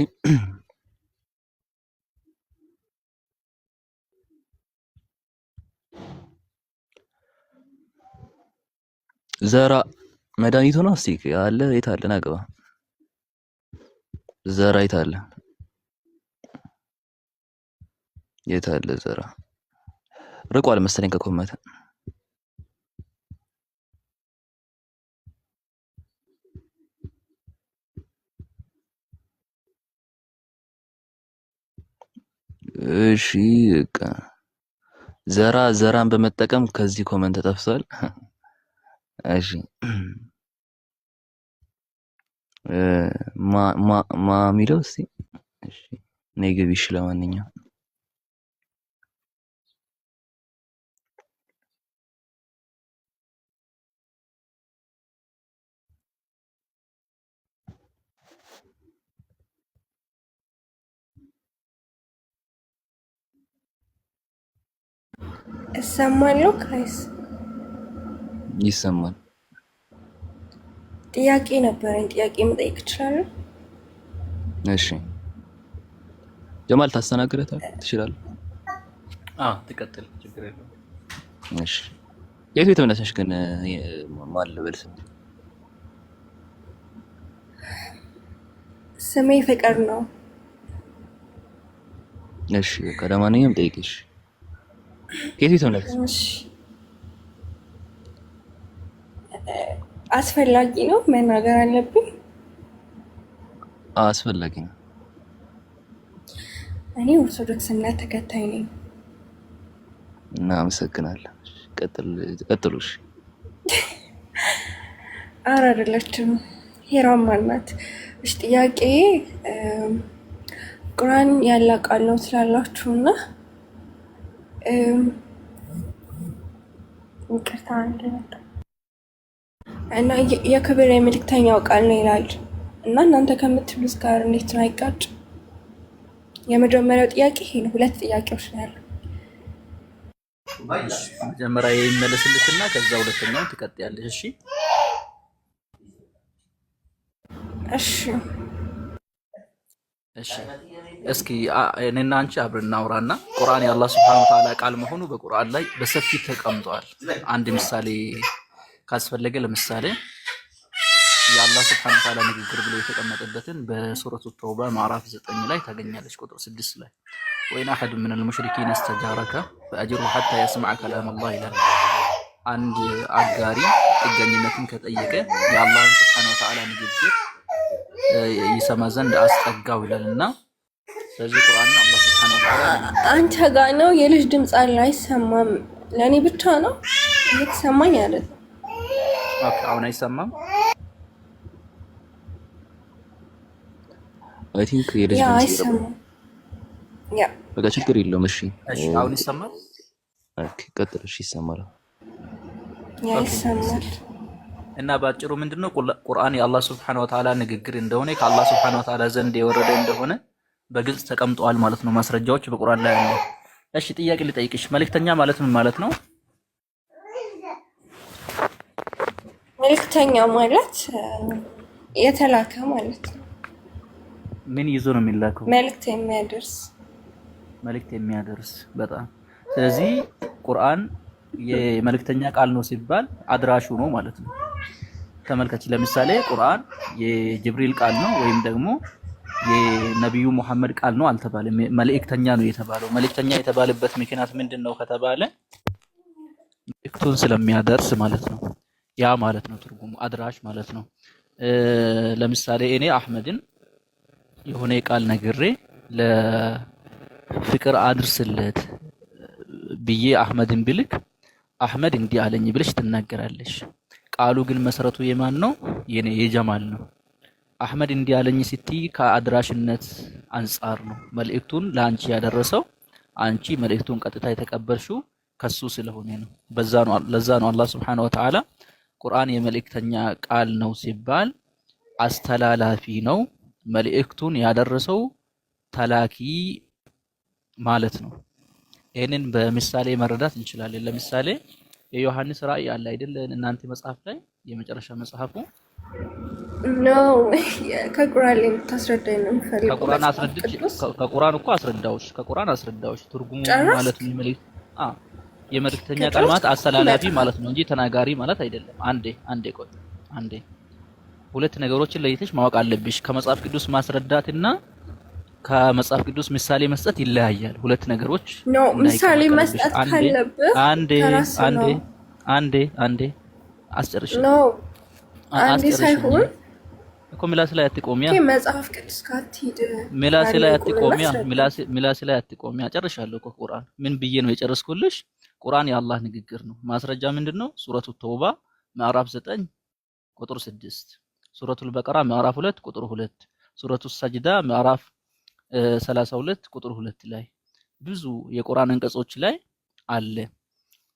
ዘራ መድኃኒቱ ነው። እስቲ አለ የት አለ ናገባ ዘራ የት አለ? የት አለ ዘራ? ርቋል መሰለኝ ከኮመተ እሺ በቃ ዘራን በመጠቀም ከዚህ ኮመንት ተጠፍሷል። እሺ ማ የሚለው እስቲ እሺ ነግብ ይሽ ለማንኛውም እሰማለሁ ጋይስ ይሰማል። ጥያቄ ነበረኝ። ጥያቄ መጠየቅ እችላለሁ? እሺ ጀማል ትችላለህ? ትቀጥል፣ ችግር የለውም። እሺ የት ቤተ እምነት ነሽ ግን? ማን ልበል ስም? ስሜ ፍቅር ነው። እሺ በቃ ለማንኛውም ጠይቂሽ ከየት ተመለስ? እሺ አስፈላጊ ነው መናገር አለብኝ? አስፈላጊ ነው። እኔ ኦርቶዶክስ እምነት ተከታይ ነኝ። እና አመሰግናለሁ። ቀጥሉሽ። ኧረ አይደለችም ሄራማ ናት። እሺ ጥያቄ ቁርአን ያለ ቃል ነው ስላላችሁና ይቅርታ እና የክብር የመልእክተኛው ቃል ነው ይላል እና እናንተ ከምትሉት ጋር እንዴት ነው አይጋጭ? የመጀመሪያው ጥያቄ ይሄ ነው። ሁለት ጥያቄዎች ነው ያሉት። መጀመሪያ ይመለስልሽና ከዛ ሁለተኛውን ትቀጥያለሽ። እሺ እስኪ እኔና አንቺ አብረን እናውራና ቁርአን የአላህ Subhanahu Wa Ta'ala ቃል መሆኑ በቁርአን ላይ በሰፊ ተቀምጧል። አንድ ምሳሌ ካስፈለገ ለምሳሌ የአላህ Subhanahu Wa Ta'ala ንግግር ብሎ የተቀመጠበትን በሱረቱ ተውባ ምዕራፍ 9 ላይ ታገኛለች። ቁጥር 6 ላይ ወይን አሐድ من المشركين استجارك فأجره حتى يسمع كلام الله ይላል። አንድ አጋሪ ጥገኝነትን ከጠየቀ የአላህን Subhanahu Wa Ta'ala ንግግር ይሰማ ዘንድ አስጠጋው ይላልና ስለዚህ ቁርአን አላህ Subhanahu Wa Ta'ala አንተ ጋር ነው የልጅ ድምጽ አለ አይሰማም። ለኔ ብቻ ነው እየተሰማኝ አይደል? አሁን አይሰማም? አይ ቲንክ የልጅ ድምጽ አይሰማም። ያ በቃ ችግር የለውም። እሺ አሁን ይሰማል? ኦኬ ቀጥል። እሺ ይሰማል። ያ ይሰማል። እና ባጭሩ ምንድነው ቁርአን የአላህ Subhanahu Wa Ta'ala ንግግር እንደሆነ ከአላህ Subhanahu Wa Ta'ala ዘንድ የወረደ እንደሆነ በግልጽ ተቀምጧል ማለት ነው። ማስረጃዎች በቁርአን ላይ አሉ። እሺ ጥያቄ ልጠይቅሽ፣ መልእክተኛ ማለት ምን ማለት ነው? መልእክተኛ ማለት የተላከ ማለት ነው። ምን ይዞ ነው የሚላከው? መልእክት የሚያደርስ በጣም ስለዚህ ቁርአን የመልእክተኛ ቃል ነው ሲባል አድራሹ ነው ማለት ነው። ተመልከች፣ ለምሳሌ ቁርአን የጅብሪል ቃል ነው ወይም ደግሞ የነብዩ መሐመድ ቃል ነው አልተባለም። መልእክተኛ ነው የተባለው። መልእክተኛ የተባለበት ምክንያት ምንድነው ከተባለ መልእክቱን ስለሚያደርስ ማለት ነው። ያ ማለት ነው ትርጉሙ አድራሽ ማለት ነው። ለምሳሌ እኔ አህመድን የሆነ ቃል ነግሬ ለፍቅር አድርስለት ብዬ አህመድን ብልክ አህመድ እንዲህ አለኝ ብለሽ ትናገራለሽ። ቃሉ ግን መሰረቱ የማን ነው? የኔ የጀማል ነው። አህመድ እንዲህ አለኝ ስትይ ከአድራሽነት አንፃር ነው። መልእክቱን ለአንቺ ያደረሰው አንቺ መልእክቱን ቀጥታ የተቀበልሽው ከሱ ስለሆነ ነው። ለዛ ነው አላህ Subhanahu Wa Ta'ala ቁርአን የመልእክተኛ ቃል ነው ሲባል አስተላላፊ ነው። መልእክቱን ያደረሰው ተላኪ ማለት ነው። ይሄንን በምሳሌ መረዳት እንችላለን። ለምሳሌ የዮሐንስ ራእይ አለ አይደል? እናንተ መጽሐፍ ላይ የመጨረሻ መጽሐፉ ነው ከቁርአን ላይ ታስረዳኝ ነው የምፈልገው። ከቁርአን እኮ አስረዳዎች ትርጉሙ ማለት ነው። የመልእክተኛ ቃል ማለት አስተላላፊ ማለት ነው እንጂ ተናጋሪ ማለት አይደለም። አንዴ ሁለት ነገሮችን ለይተሽ ማወቅ አለብሽ። ከመጽሐፍ ቅዱስ ማስረዳትና ከመጽሐፍ ቅዱስ ምሳሌ መስጠት ይለያያል። ሁለት ነገሮች ነው። ምሳሌ መስጠት ካለብህ አንዴ አስጨርሽ ነው። አንዴ ሳይሆን እኮ ምላስ ላይ አትቆሚያ። መጽሐፍ ቅዱስ ካትሂድ ምላስ ላይ አትቆሚያ። ጨርሻለሁ እኮ ቁርአን ምን ብዬ ነው የጨረስኩልሽ? ቁርአን የአላህ ንግግር ነው። ማስረጃ ምንድነው? ሱረቱ ተውባ ምዕራፍ 9 ቁጥር 6፣ ሱረቱል በቀራ ምዕራፍ 2 ቁጥር 2፣ ሱረቱ ሰጅዳ ምዕራፍ 32 ቁጥር 2 ላይ ብዙ የቁርአን አንቀጾች ላይ አለ።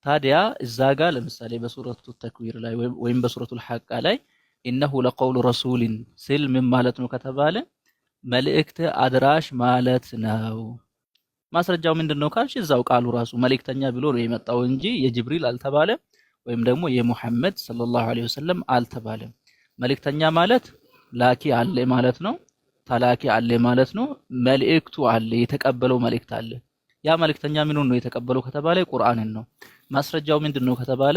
ታዲያ እዛ ጋር ለምሳሌ በሱረቱ ተክዊር ላይ ወይም በሱረቱል ሐቃ ላይ ኢነሁ ለቀውሉ ረሱልን ሲል ምን ማለት ነው ከተባለ መልእክት አድራሽ ማለት ነው። ማስረጃው ምንድነው ካልሽ እዛው ቃሉ ራሱ መልእክተኛ ብሎ ነው የመጣው እንጂ የጅብሪል አልተባለም ወይም ደግሞ የሙሐመድ ሰለላሁ ዐለይሂ ወሰለም አልተባለም። መልእክተኛ ማለት ላኪ አለ ማለት ነው። ተላኪ አለ ማለት ነው። መልእክቱ አለ፣ የተቀበለው መልእክት አለ። ያ መልእክተኛ ምኑን ነው የተቀበለው ከተባለ ቁርአንን ነው። ማስረጃው ምንድነው ከተባለ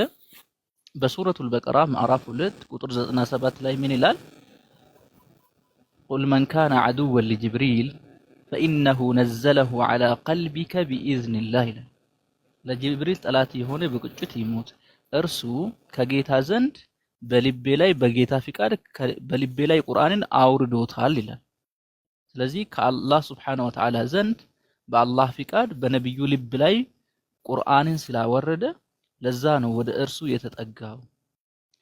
በሱረቱል በቀራ ምዕራፍ 2 ቁጥር 97 ላይ ምን ይላል? ቁል መን ካነ ዐዱወን ሊጅብሪል ፈኢነሁ ነዘለሁ ዐላ ቀልቢከ ቢኢዝኒላህ ይላል። ለጅብሪል ጠላት የሆነ በቁጭት ይሞት፣ እርሱ ከጌታ ዘንድ በልቤ ላይ በጌታ ፍቃድ በልቤ ላይ ቁርአንን አውርዶታል ይላል። ስለዚህ ከአላህ ሱብሓነሁ ወተዓላ ዘንድ በአላህ ፍቃድ በነብዩ ልብ ላይ ቁርአንን ስላወረደ ለዛ ነው ወደ እርሱ የተጠጋው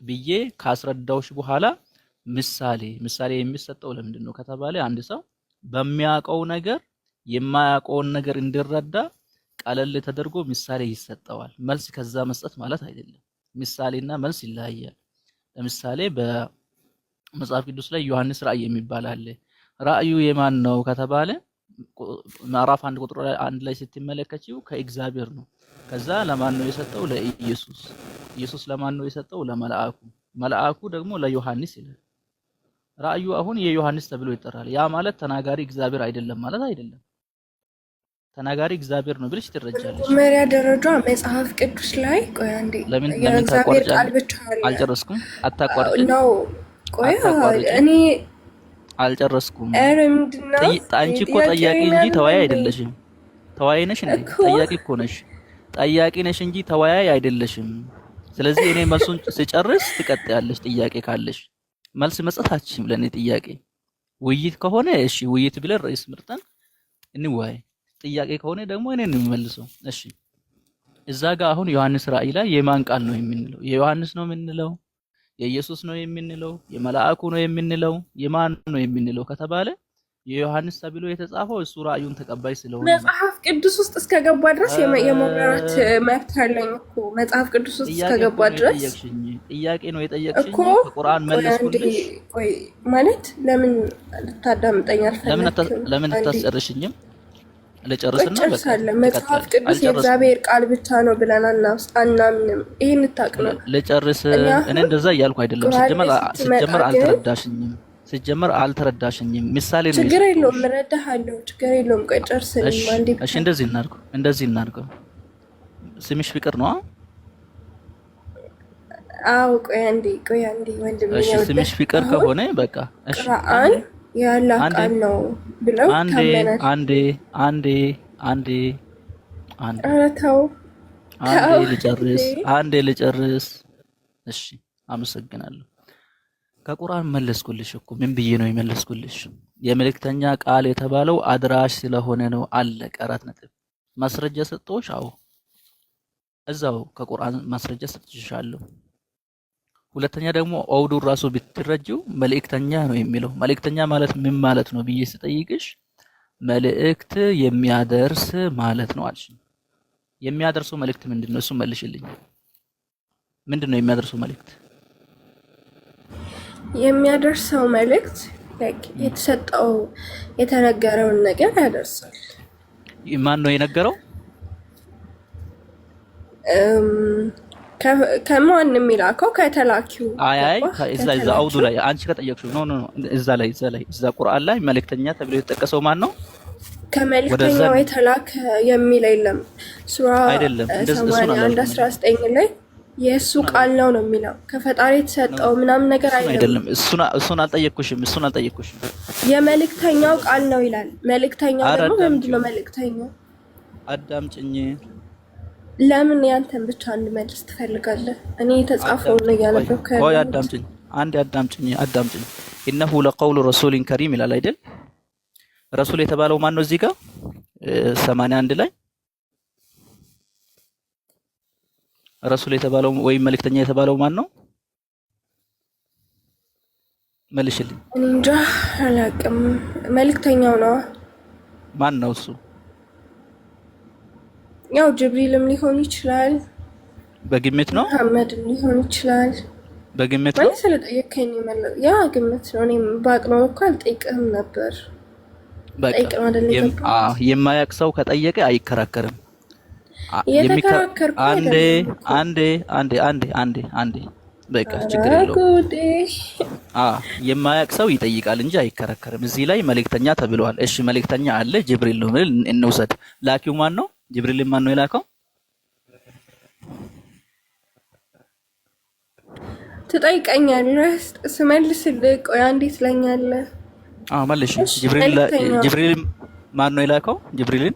ብዬ ካስረዳውሽ በኋላ ምሳሌ የሚሰጠው ለምንድን ነው ከተባለ አንድ ሰው በሚያውቀው ነገር የማያውቀውን ነገር እንዲረዳ ቀለል ተደርጎ ምሳሌ ይሰጠዋል። መልስ ከዛ መስጠት ማለት አይደለም። ምሳሌና መልስ ይለያያል። ለምሳሌ በመጽሐፍ ቅዱስ ላይ ዮሐንስ ራእይ የሚባል አለ። ራእዩ የማን ነው ከተባለ ምዕራፍ 1 ቁጥር 1 ላይ ስትመለከቺው ከእግዚአብሔር ነው። ከዛ ለማን ነው የሰጠው? ለኢየሱስ። ኢየሱስ ለማን ነው የሰጠው? ለመልአኩ። መልአኩ ደግሞ ለዮሐንስ ይላል። ራእዩ አሁን የዮሐንስ ተብሎ ይጠራል። ያ ማለት ተናጋሪ እግዚአብሔር አይደለም ማለት አይደለም። ተናጋሪ እግዚአብሔር ነው ብለሽ ትረጃለሽ። መሪያ ደረጃ መጽሐፍ ቅዱስ ላይ ቆይ አንዴ የእግዚአብሔር ቃል ብቻ አለ። አልጨረስኩም። አታቋርጪ ነው። ቆይ እኔ አልጨረስኩም። ምንድነው? አንቺ እኮ ጠያቂ እንጂ ተወያይ አይደለሽም። ተወያይ ነሽ እንዴ? ጠያቂ እኮ ነሽ። ጠያቂ ነሽ እንጂ ተወያይ አይደለሽም። ስለዚህ እኔ መልሱን ስጨርስ ትቀጥያለሽ። ጥያቄ ካለሽ መልስ መስጠታችሁም ለኔ ጥያቄ ውይይት ከሆነ እሺ ውይይት ብለን ርዕስ ምርጠን እንወያይ። ጥያቄ ከሆነ ደግሞ እኔ እንመልሰው። እሺ እዛ ጋር አሁን ዮሐንስ ራእይ ላይ የማን ቃል ነው የምንለው? የዮሐንስ ነው የምንለው? የኢየሱስ ነው የምንለው? የመላእኩ ነው የምንለው? የማን ነው የምንለው ከተባለ የዮሐንስ ተብሎ የተጻፈው እሱ ራእዩን ተቀባይ ስለሆነ መጽሐፍ ቅዱስ ውስጥ እስከገባ ድረስ የመብራት መብት አለኝ እኮ። መጽሐፍ ቅዱስ ውስጥ እስከገባ ድረስ ጥያቄ ነው የጠየቅሽኝ። ከቁርአን መለስኩልሽ። ቆይ ማለት ለምን ልታዳምጠኝ አልፈለግም? ለምን ልታስጨርሽኝም? ለጨርስና በቃ መጽሐፍ ቅዱስ የእግዚአብሔር ቃል ብቻ ነው ብለን አናምንም። ይሄን ታውቅ ነው። ለጨርስ እኔ እንደዛ እያልኩ አይደለም። ሲጀመር አልተረዳሽኝም። አልተረዳሽኝም። ምሳሌ ነው። ችግር የለውም እረዳሃለሁ። ችግር የለውም። ቆይ ጨርስልኝ አንዴ። እሺ እንደዚህ እናድርገው። ስምሽ ፍቅር ነው? አዎ። ቆይ አንዴ ወንድሜ። እሺ ስምሽ ፍቅር ከሆነ በቃ እሺ ቁርአን ያላ ቃል ነው ብለው ታመናል። አንዴ ልጨርስ። እሺ አመሰግናለሁ። ከቁርአን መለስኩልሽ እኮ። ምን ብዬ ነው የመለስኩልሽ? የመልእክተኛ ቃል የተባለው አድራሽ ስለሆነ ነው። አለቀ። 4 ነጥብ። ማስረጃ ሰጠሁሽ? አዎ እዛው ከቁርአን ማስረጃ ሰጥቼሻለሁ። ሁለተኛ ደግሞ አውዱ ራሱ ብትረጂው መልእክተኛ ነው የሚለው። መልእክተኛ ማለት ምን ማለት ነው ብዬ ስጠይቅሽ መልእክት የሚያደርስ ማለት ነው አልሽ። የሚያደርሰው መልእክት ምንድነው? እሱ መልሽልኝ። ምንድነው የሚያደርሰው መልእክት? የሚያደርሰው መልእክት የተሰጠው የተነገረውን ነገር ያደርሳል። ማን ነው የነገረው? ከማን የሚላከው? ከተላኪው። እዛ አውዱ ላይ አንቺ ከጠየቅሽው ኖ እዛ ቁርአን ላይ መልእክተኛ ተብሎ የተጠቀሰው ማን ነው? ከመልእክተኛው የተላከ የሚል የለም። ሱራ 81:19 ላይ የእሱ ቃል ነው የሚለው። ከፈጣሪ የተሰጠው ምናምን ነገር አይደለም። እሱን አልጠየቅኩሽም። የመልእክተኛው ቃል ነው ይላል። መልእክተኛው ደግሞ ምንድን ነው? መልእክተኛው አዳምጪኝ። ለምን ያንተን ብቻ እንድመልስ ትፈልጋለህ? እኔ የተጻፈውን ነው ያነበብኩ። ቆይ አዳምጪኝ። አዳምጪኝ። ኢነሁ ለቀውሉ ረሱሊን ከሪም ይላል አይደል? ረሱል የተባለው ማን ነው? እዚህ ጋር 81 ላይ ረሱል የተባለው ወይም መልእክተኛ የተባለው ማን ነው? መልሽልኝ። እኔ እንጃ አላውቅም። መልእክተኛው ነው። ማን ነው እሱ? ያው ጅብሪልም ሊሆን ይችላል። በግምት ነው። መሐመድም ሊሆን ይችላል። በግምት ነው። ስለጠየከኝ ማለት ያ ግምት ነው። እኔም ባቅ ነው እኮ አልጠይቅህም ነበር። የማያውቅ ሰው ከጠየቀ አይከራከርም። አንዴ በቃ ችግር የለውም። የማያውቅ ሰው ይጠይቃል እንጂ አይከራከርም። እዚህ ላይ መልእክተኛ ተብለዋል። እሺ መልእክተኛ አለ፣ ጅብሪል ነው እንውሰድ። ላኪው ማን ነው? ጅብሪል ማን ነው የላከው? ትጠይቀኛለህ፣ ስመልስልህ። ቆይ አንዴ ትለኛለህ። ማለሽ እሺ መልእክተኛው ጅብሪል ማን ነው የላከው? ጅብሪልን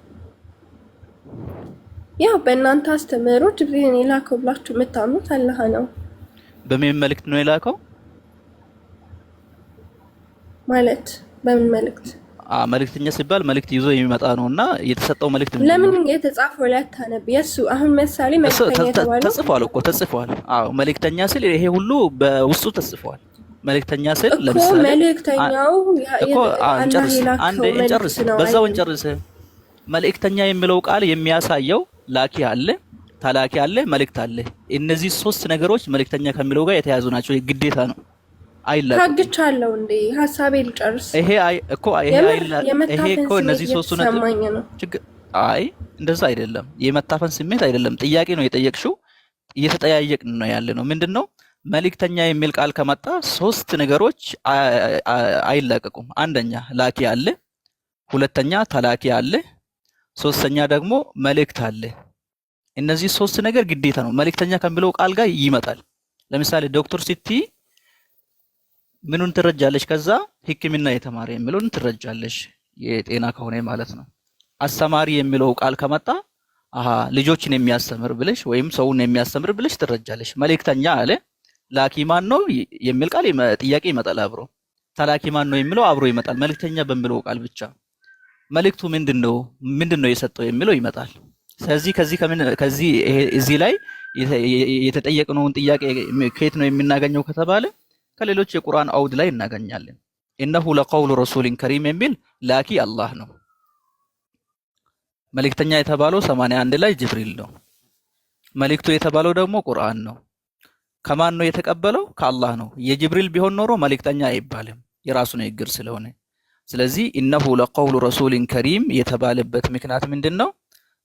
ያው በእናንተ አስተምህሮ ጅብሪልን የላከው ብላችሁ የምታምኑት አላህ ነው በምን መልእክት ነው የላከው? ማለት በምን መልእክት? መልእክተኛ ሲባል መልእክት ይዞ የሚመጣ ነውና የተሰጠው መልእክት ምንድን ነው? ለምን የተጻፈው ላታነብ? የሱ አሁን ምሳሌ መልእክተኛ የተባለው ተጽፏል እኮ ተጽፏል። መልእክተኛ ስል ይሄ ሁሉ በውስጡ ተጽፏል። መልእክተኛ ስል እኮ ለምሳሌ መልእክተኛው እኮ አላህ የላከው መልእክት ነው። በዛው እንጨርስ። መልእክተኛ የሚለው ቃል የሚያሳየው ላኪ አለ፣ ተላኪ አለ፣ መልእክት አለ። እነዚህ ሶስት ነገሮች መልእክተኛ ከሚለው ጋር የተያዙ ናቸው። ግዴታ ነው። አይላቀም። ታግቻለሁ እንዴ ሐሳቤ ልጨርስ። ይሄ እኮ እነዚህ ሶስቱ ነው ችግር። እንደዛ አይደለም። የመታፈን ስሜት አይደለም። ጥያቄ ነው የጠየቅሽው። እየተጠያየቅን ነው ያለ ነው። ምንድነው መልእክተኛ የሚል ቃል ከመጣ ሶስት ነገሮች አይላቀቁም። አንደኛ ላኪ አለ፣ ሁለተኛ ተላኪ አለ፣ ሶስተኛ ደግሞ መልእክት አለ። እነዚህ ሶስት ነገር ግዴታ ነው። መልእክተኛ ከሚለው ቃል ጋር ይመጣል። ለምሳሌ ዶክተር ሲቲ ምኑን ትረጃለሽ? ከዛ ሕክምና የተማረ የሚለውን ትረጃለሽ፣ የጤና ከሆነ ማለት ነው። አስተማሪ የሚለው ቃል ከመጣ ልጆችን የሚያስተምር ብለሽ ወይም ሰውን የሚያስተምር ብለሽ ትረጃለሽ። መልእክተኛ አለ። ላኪ ማን ነው የሚል ቃል ጥያቄ ይመጣል አብሮ። ተላኪ ማን ነው የሚለው አብሮ ይመጣል። መልእክተኛ በሚለው ቃል ብቻ መልእክቱ ምንድነው የሰጠው የሚለው ይመጣል። ስለዚህ ከዚህ እዚህ ላይ የተጠየቅነውን ጥያቄ ከየት ነው የምናገኘው ከተባለ ከሌሎች የቁርአን አውድ ላይ እናገኛለን። ኢነሁ ለቀውሉ ረሱሊን ከሪም የሚል ላኪ አላህ ነው። መልእክተኛ የተባለው 81 ላይ ጅብሪል ነው። መልእክቱ የተባለው ደግሞ ቁርአን ነው። ከማን ነው የተቀበለው? ከአላህ ነው። የጅብሪል ቢሆን ኖሮ መልእክተኛ አይባልም፣ የራሱ ንግግር ስለሆነ። ስለዚህ ኢነሁ ለቀውሉ ረሱሊን ከሪም የተባለበት ምክንያት ምንድነው?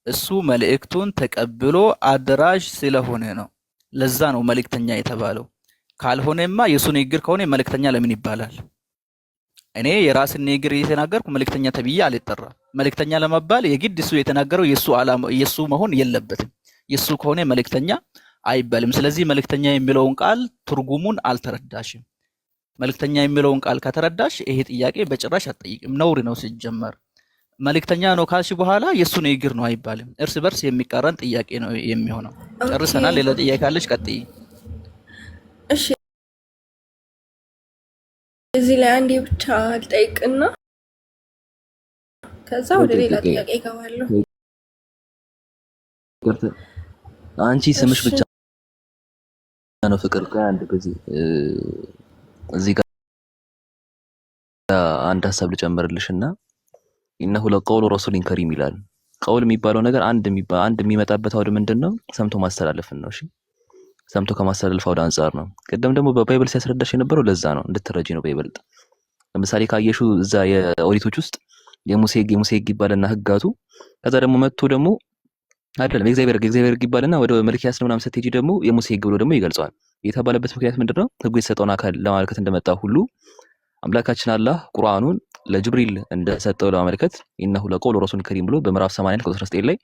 እሱ መልእክቱን ተቀብሎ አድራሽ ስለሆነ ነው። ለዛ ነው መልእክተኛ የተባለው። ካልሆነማ የሱ ንግግር ከሆነ መልእክተኛ ለምን ይባላል? እኔ የራስን ንግግር እየተናገርኩ መልእክተኛ ተብዬ አልጠራም። መልእክተኛ ለመባል የግድ እሱ የተናገረው የሱ መሆን የለበትም። የሱ ከሆነ መልእክተኛ አይባልም። ስለዚህ መልእክተኛ የሚለውን ቃል ትርጉሙን አልተረዳሽም። መልእክተኛ የሚለውን ቃል ከተረዳሽ ይሄ ጥያቄ በጭራሽ አትጠይቅም። ነውር ነው ሲጀመር። መልእክተኛ ነው ካልሽ በኋላ የሱ ንግግር ነው አይባልም። እርስ በርስ የሚቃረን ጥያቄ ነው የሚሆነው። ጨርሰናል። ሌላ ጥያቄ ካለሽ ቀጥይ። እሺ እዚህ ላይ አንዴ ብቻ ልጠይቅና ከዛ ወደ ሌላ ጥያቄ እገባለሁ። አንቺ ስምሽ ብቻ ነው ፍቅር። አንድ ጊዜ እዚህ ጋር አንድ ሀሳብ ልጨምርልሽና ኢነሁ ለቀውሉ ረሱሊን ከሪም ይላል። ቀውል የሚባለው ነገር አንድ የሚመጣበት አውድ ምንድነው? ሰምቶ ማስተላለፍን ነው። እሺ ሰምቶ ከማስተላለፍ አውድ አንፃር ነው። ቀደም ደግሞ በባይብል ሲያስረዳሽ የነበረው ለዛ ነው፣ እንድትረጂ ነው በይበልጥ። ለምሳሌ ካየሹ እዛ የኦሪቶች ውስጥ የሙሴ ሕግ ይባልና ህጋቱ፣ ከዛ ደግሞ መጥቶ ደግሞ አይደለም የእግዚአብሔር ሕግ ይባልና ወደ መልኪያስ ነው ምናምን ስትሄጂ ደግሞ የሙሴ ሕግ ብሎ ደግሞ ይገልጸዋል። የተባለበት ምክንያት ምንድነው? ህጉ የተሰጠውን አካል ለማመልከት እንደመጣ ሁሉ አምላካችን አላህ ቁርአኑን ለጅብሪል እንደሰጠው ለማመልከት ኢነሁ ለቀውሉ ረሱሊን ከሪም ብሎ በምዕራፍ 80 ቁጥር 9 ላይ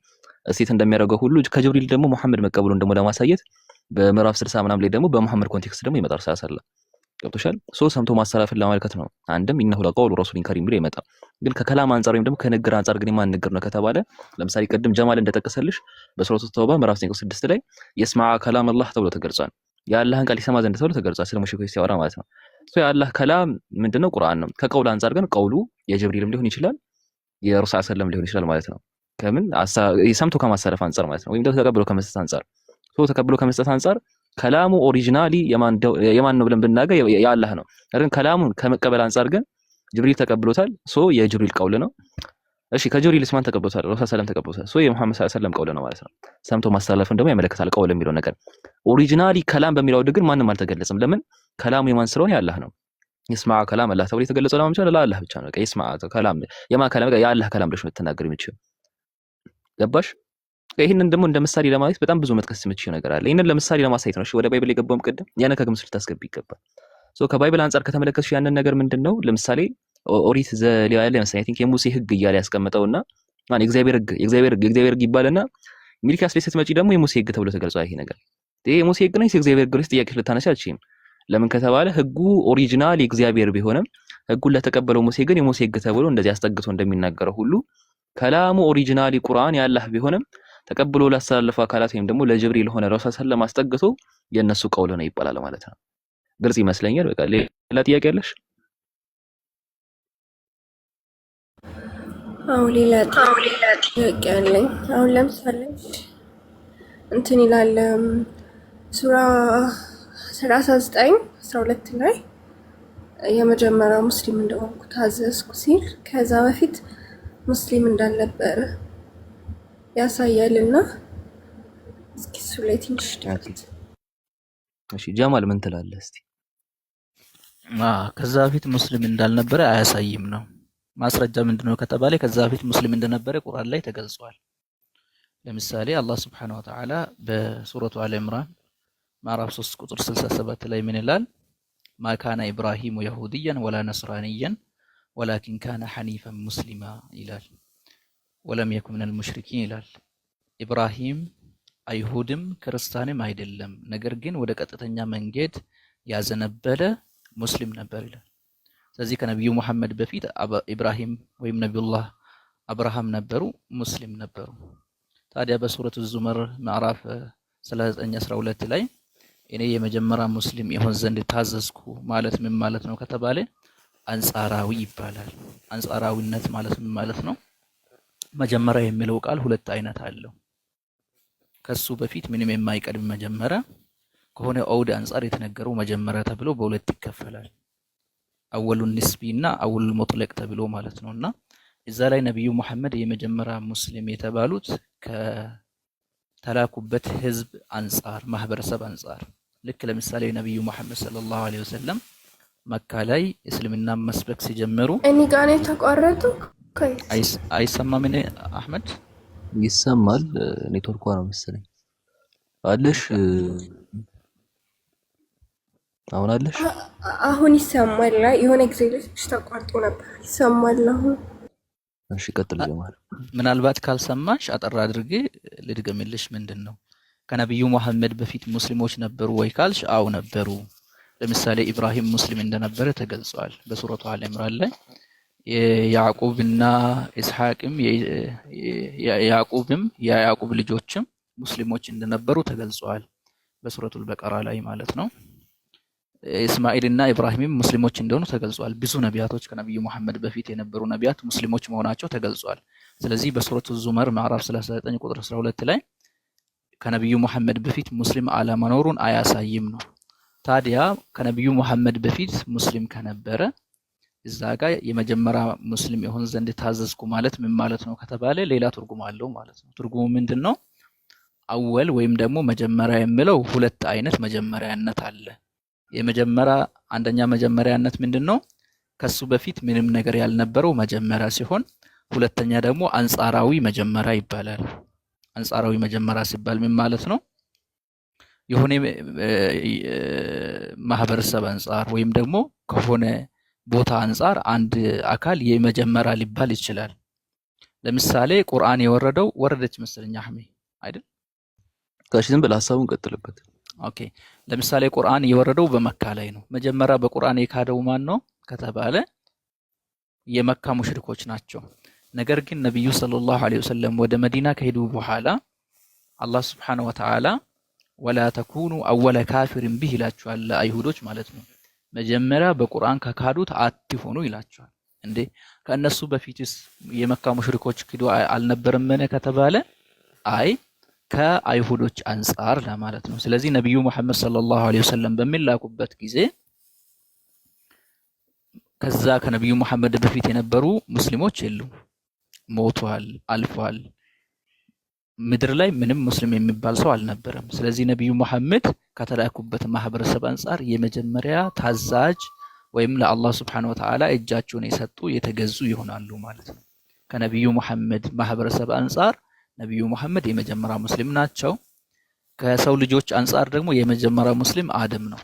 እሴት እንደሚያደርገው ሁሉ ከጅብሪል ደግሞ መሐመድ መቀበሉን ደግሞ ለማሳየት በምዕራፍ 60 ምናምን ላይ ደግሞ በመሐመድ ኮንቴክስት ደግሞ ይመጣል። ሰላሰላ ገብቶሻል። ሰምቶ ማስተላለፍን ለማመልከት ነው። አንድም ኢነሁ ለቀውሉ ረሱሊን ከሪም ብሎ ይመጣ። ግን ከከላም አንፃር ወይም ደግሞ ከንግግር አንፃር ግን ማን ንግግር ነው ከተባለ ለምሳሌ ቅድም ጀማል እንደጠቀሰልሽ በሱረቱ ተውባ ምዕራፍ 6 ላይ የስማዓ ከላም አላህ ተብሎ ተገልጿል። የአላህን ቃል ይሰማ ዘንድ ተብሎ ተገልጿል። ስለ ሙሽሪኮች ሲያወራ ማለት ነው። የአላህ ከላም ምንድነው? ቁርአን ነው። ከቀውል አንፃር ግን ቀውሉ የጅብሪልም ሊሆን ይችላል የረሱል ሰለም ሊሆን ይችላል ማለት ነው። ከምን ሰምቶ ከማስተላለፍ አንፃር ማለት ነው። ወይም ደግሞ ተቀብሎ ከመስጠት አንፃር ተቀብሎ ከመስጠት አንፃር ከላሙ ኦሪጂናሊ የማን ነው ብለን ብናገር የአላህ ነው። ግን ከላሙን ከመቀበል አንፃር ግን ጅብሪል ተቀብሎታል። የጅብሪል ቀውል ነው። እሺ ከጅብሪል ማን ተቀብሎታል? ረሱል ሰለም ተቀብሎታል። የሙሐመድ ሰለም ቀውል ነው ማለት ነው። ሰምቶ ማስተላለፍን ደግሞ ያመለክታል ቀውል የሚለው ነገር። ኦሪጂናሊ ከላም በሚለው ግን ማንም አልተገለጸም። ለምን? ከላሙ የማን ስለሆነ የአላህ ነው። ይስማዕ ከላም አላህ ተብሎ የተገለጸው ለማን ብቻ? ለአላህ ብቻ ነው። ይስማዕ ከላም የማን ከላም? የአላህ ከላም ብለሽ ልትናገር የምትችይው ገባሽ? ይሄንን ደግሞ እንደ ምሳሌ ለማለት በጣም ብዙ መጥቀስ የምትችይው ነገር አለ። ይሄንን ለምሳሌ ለማሳየት ነው። እሺ ወደ ባይብል የገባውም ቅድም ያነ ከግምት ልታስገቢ ይገባል። ከባይብል አንፃር ከተመለከትሽ ያንን ነገር ምንድነው? ለምሳሌ ኦሪት ዘሌዋውያን ላይ መሰለኝ አይ ቲንክ የሙሴ ሕግ እያለ ያስቀመጠውና ማን የእግዚአብሔር ሕግ ይባልና ሚልኪያስ ላይ ስትመጪ ደግሞ የሙሴ ሕግ ተብሎ ተገልጿል። ይሄ ነገር ይሄ የሙሴ ሕግ ነው የእግዚአብሔር ሕግ ነው? ጥያቄ ልታነሺ አትችይም። ለምን ከተባለ ሕጉ ኦሪጂናል የእግዚአብሔር ቢሆንም ህጉን ለተቀበለው ሙሴ ግን የሙሴ ህግ ተብሎ እንደዚህ አስጠግቶ እንደሚናገረው ሁሉ ከላሙ ኦሪጂናሊ ቁርአን ያላህ ቢሆንም ተቀብሎ ላስተላለፈው አካላት ወይም ደግሞ ለጅብሪል ሆነ ረሱል ሰለላሁ አስጠግቶ የነሱ ቀውል ነው ይባላል ማለት ነው። ግልጽ ይመስለኛል። በቃ ሌላ ጥያቄ አለሽ? አሁን ሌላ ጥያቄ አለኝ። አሁን ለምሳሌ እንትን ይላል ሱራ 39:12 ላይ የመጀመሪያው ሙስሊም እንደሆንኩ ታዘዝኩ ሲል ከዛ በፊት ሙስሊም እንዳልነበረ ያሳያልና እስኪ እሱ ላይ ትንሽ እሺ ጀማል ምን ትላለህ እስቲ? ከዛ በፊት ሙስሊም እንዳልነበረ አያሳይም ነው። ማስረጃ ምንድነው ከተባለ ከዛ በፊት ሙስሊም እንደነበረ ቁርአን ላይ ተገልጿል። ለምሳሌ አላህ Subhanahu Wa Ta'ala በሱረቱ አለ ኢምራን ምዕራፍ 3 ቁጥር 67 ላይ ምን ይላል? ማ ካነ ኢብራሂሙ የሁዲያን ወላ ነስራንያን ወላኪን ካነ ሐኒፈን ሙስሊማ ይላል። ወለም የኩን ሚነል ሙሽሪኪን ይላል። ኢብራሂም አይሁድም ክርስቲያንም አይደለም፣ ነገር ግን ወደ ቀጥተኛ መንገድ ያዘነበለ ሙስሊም ነበር ይላል። ስለዚህ ከነብዩ መሐመድ በፊት ኢብራሂም ወይም ነብዩላህ አብርሃም ነበሩ፣ ሙስሊም ነበሩ። ታዲያ በሱረቱ ዙመር ምዕራፍ 39:12 ላይ እኔ የመጀመሪያ ሙስሊም ይሆን ዘንድ ታዘዝኩ ማለት ምን ማለት ነው ከተባለ አንጻራዊ ይባላል። አንጻራዊነት ማለት ምን ማለት ነው? መጀመሪያ የሚለው ቃል ሁለት አይነት አለው። ከሱ በፊት ምንም የማይቀድም መጀመሪያ ከሆነ ኦድ አንጻር የተነገረው መጀመሪያ ተብሎ በሁለት ይከፈላል። አወሉን ንስቢና አወሉል ሙጥለቅ ተብሎ ማለት ነውና እዛ ላይ ነብዩ መሐመድ የመጀመሪያ ሙስሊም የተባሉት ከተላኩበት ህዝብ አንጻር ማህበረሰብ አንጻር ልክ ለምሳሌ ነብዩ መሐመድ ሰለላሁ ዐለይሂ ወሰለም መካ ላይ እስልምና መስበክ ሲጀምሩ እኔ ጋር ነው የተቋረጠው። አይሰማም? እኔ አህመድ ይሰማል። ኔትወርኳ ነው መሰለኝ። አለሽ አሁን አለሽ? አሁን ይሰማል። የሆነ ጊዜ ልጅ ተቋርጦ ነበር። ይሰማል አሁን። እሺ ቀጥል ጀማል። ምናልባት ካልሰማሽ አጠር አድርጌ ልድገምልሽ። ምንድነው ከነብዩ መሐመድ በፊት ሙስሊሞች ነበሩ ወይ ካልሽ፣ አው ነበሩ። ለምሳሌ ኢብራሂም ሙስሊም እንደነበረ ተገልጿል በሱረቱ አለ ኢምራን ላይ። ያዕቆብና ኢስሐቅም የያዕቆብ ልጆችም ሙስሊሞች እንደነበሩ ተገልጿል በሱረቱል በቀራ ላይ ማለት ነው። እስማኤልና ኢብራሂምም ሙስሊሞች እንደሆኑ ተገልጿል። ብዙ ነቢያቶች ከነብዩ መሐመድ በፊት የነበሩ ነቢያት ሙስሊሞች መሆናቸው ተገልጿል። ስለዚህ በሱረቱ ዙመር ምዕራፍ 39 ቁጥር 12 ላይ ከነብዩ መሐመድ በፊት ሙስሊም አለመኖሩን አያሳይም ነው። ታዲያ ከነብዩ መሐመድ በፊት ሙስሊም ከነበረ እዛ ጋር የመጀመሪያ ሙስሊም ይሆን ዘንድ ታዘዝኩ ማለት ምን ማለት ነው ከተባለ ሌላ ትርጉም አለው ማለት ነው። ትርጉሙ ምንድነው? አወል ወይም ደግሞ መጀመሪያ የሚለው ሁለት አይነት መጀመሪያነት አለ። የመጀመሪያ አንደኛ መጀመሪያነት ምንድነው? ከሱ በፊት ምንም ነገር ያልነበረው መጀመሪያ ሲሆን፣ ሁለተኛ ደግሞ አንጻራዊ መጀመሪያ ይባላል። አንጻራዊ መጀመሪያ ሲባል ምን ማለት ነው? የሆነ ማህበረሰብ አንጻር ወይም ደግሞ ከሆነ ቦታ አንጻር አንድ አካል የመጀመሪያ ሊባል ይችላል። ለምሳሌ ቁርአን የወረደው ወረደች መሰለኝ አህሜ አይደል? ከዚህ ዝም ብለህ ሐሳቡን ቀጥልበት። ኦኬ ለምሳሌ ቁርአን የወረደው በመካ ላይ ነው። መጀመሪያ በቁርአን የካደው ማን ነው ከተባለ የመካ ሙሽሪኮች ናቸው። ነገር ግን ነብዩ ሰለላሁ ዐለይሂ ወሰለም ወደ መዲና ከሄዱ በኋላ አላህ Subhanahu Wa Ta'ala ወላ ተኩኑ አወለ ካፊርን ቢህ ይላቸዋል ለአይሁዶች ማለት ነው። መጀመሪያ በቁርአን ከካዱት አትሆኑ ይላቸዋል። እንዴ ከነሱ በፊትስ የመካ ሙሽሪኮች ክዶ አልነበረም ከተባለ አይ ከአይሁዶች አንጻር ለማለት ነው። ስለዚህ ነብዩ መሐመድ ሰለላሁ ዐለይሂ ወሰለም በሚላኩበት ጊዜ ከዛ ከነብዩ መሐመድ በፊት የነበሩ ሙስሊሞች የሉም፣ ሞቷል፣ አልፏል። ምድር ላይ ምንም ሙስሊም የሚባል ሰው አልነበረም። ስለዚህ ነብዩ መሐመድ ከተላኩበት ማህበረሰብ አንጻር የመጀመሪያ ታዛዥ ወይም ለአላህ Subhanahu Wa Ta'ala እጃቸውን የሰጡ የተገዙ ይሆናሉ ማለት ነው። ከነብዩ መሐመድ ማህበረሰብ አንጻር ነብዩ መሐመድ የመጀመሪያ ሙስሊም ናቸው። ከሰው ልጆች አንጻር ደግሞ የመጀመሪያ ሙስሊም አደም ነው።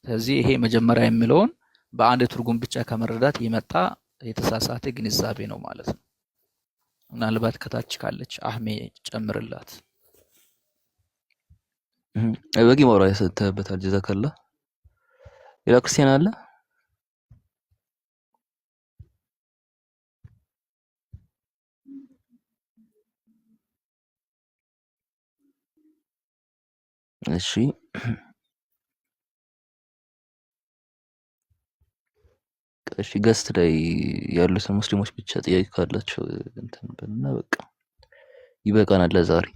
ስለዚህ ይሄ መጀመሪያ የሚለውን በአንድ ትርጉም ብቻ ከመረዳት የመጣ የተሳሳተ ግንዛቤ ነው ማለት ነው። ምናልባት ከታች ካለች አህሜ ጨምርላት። በቂ ማውራት ሰጥተህበታል። ጀዛከላ። ሌላ ክርስቲያን አለ? እሺ እሺ ገስት ላይ ያሉት ሙስሊሞች ብቻ ጥያቄ ካላቸው እንትን በልና በቃ ይበቃናል ለዛሬ።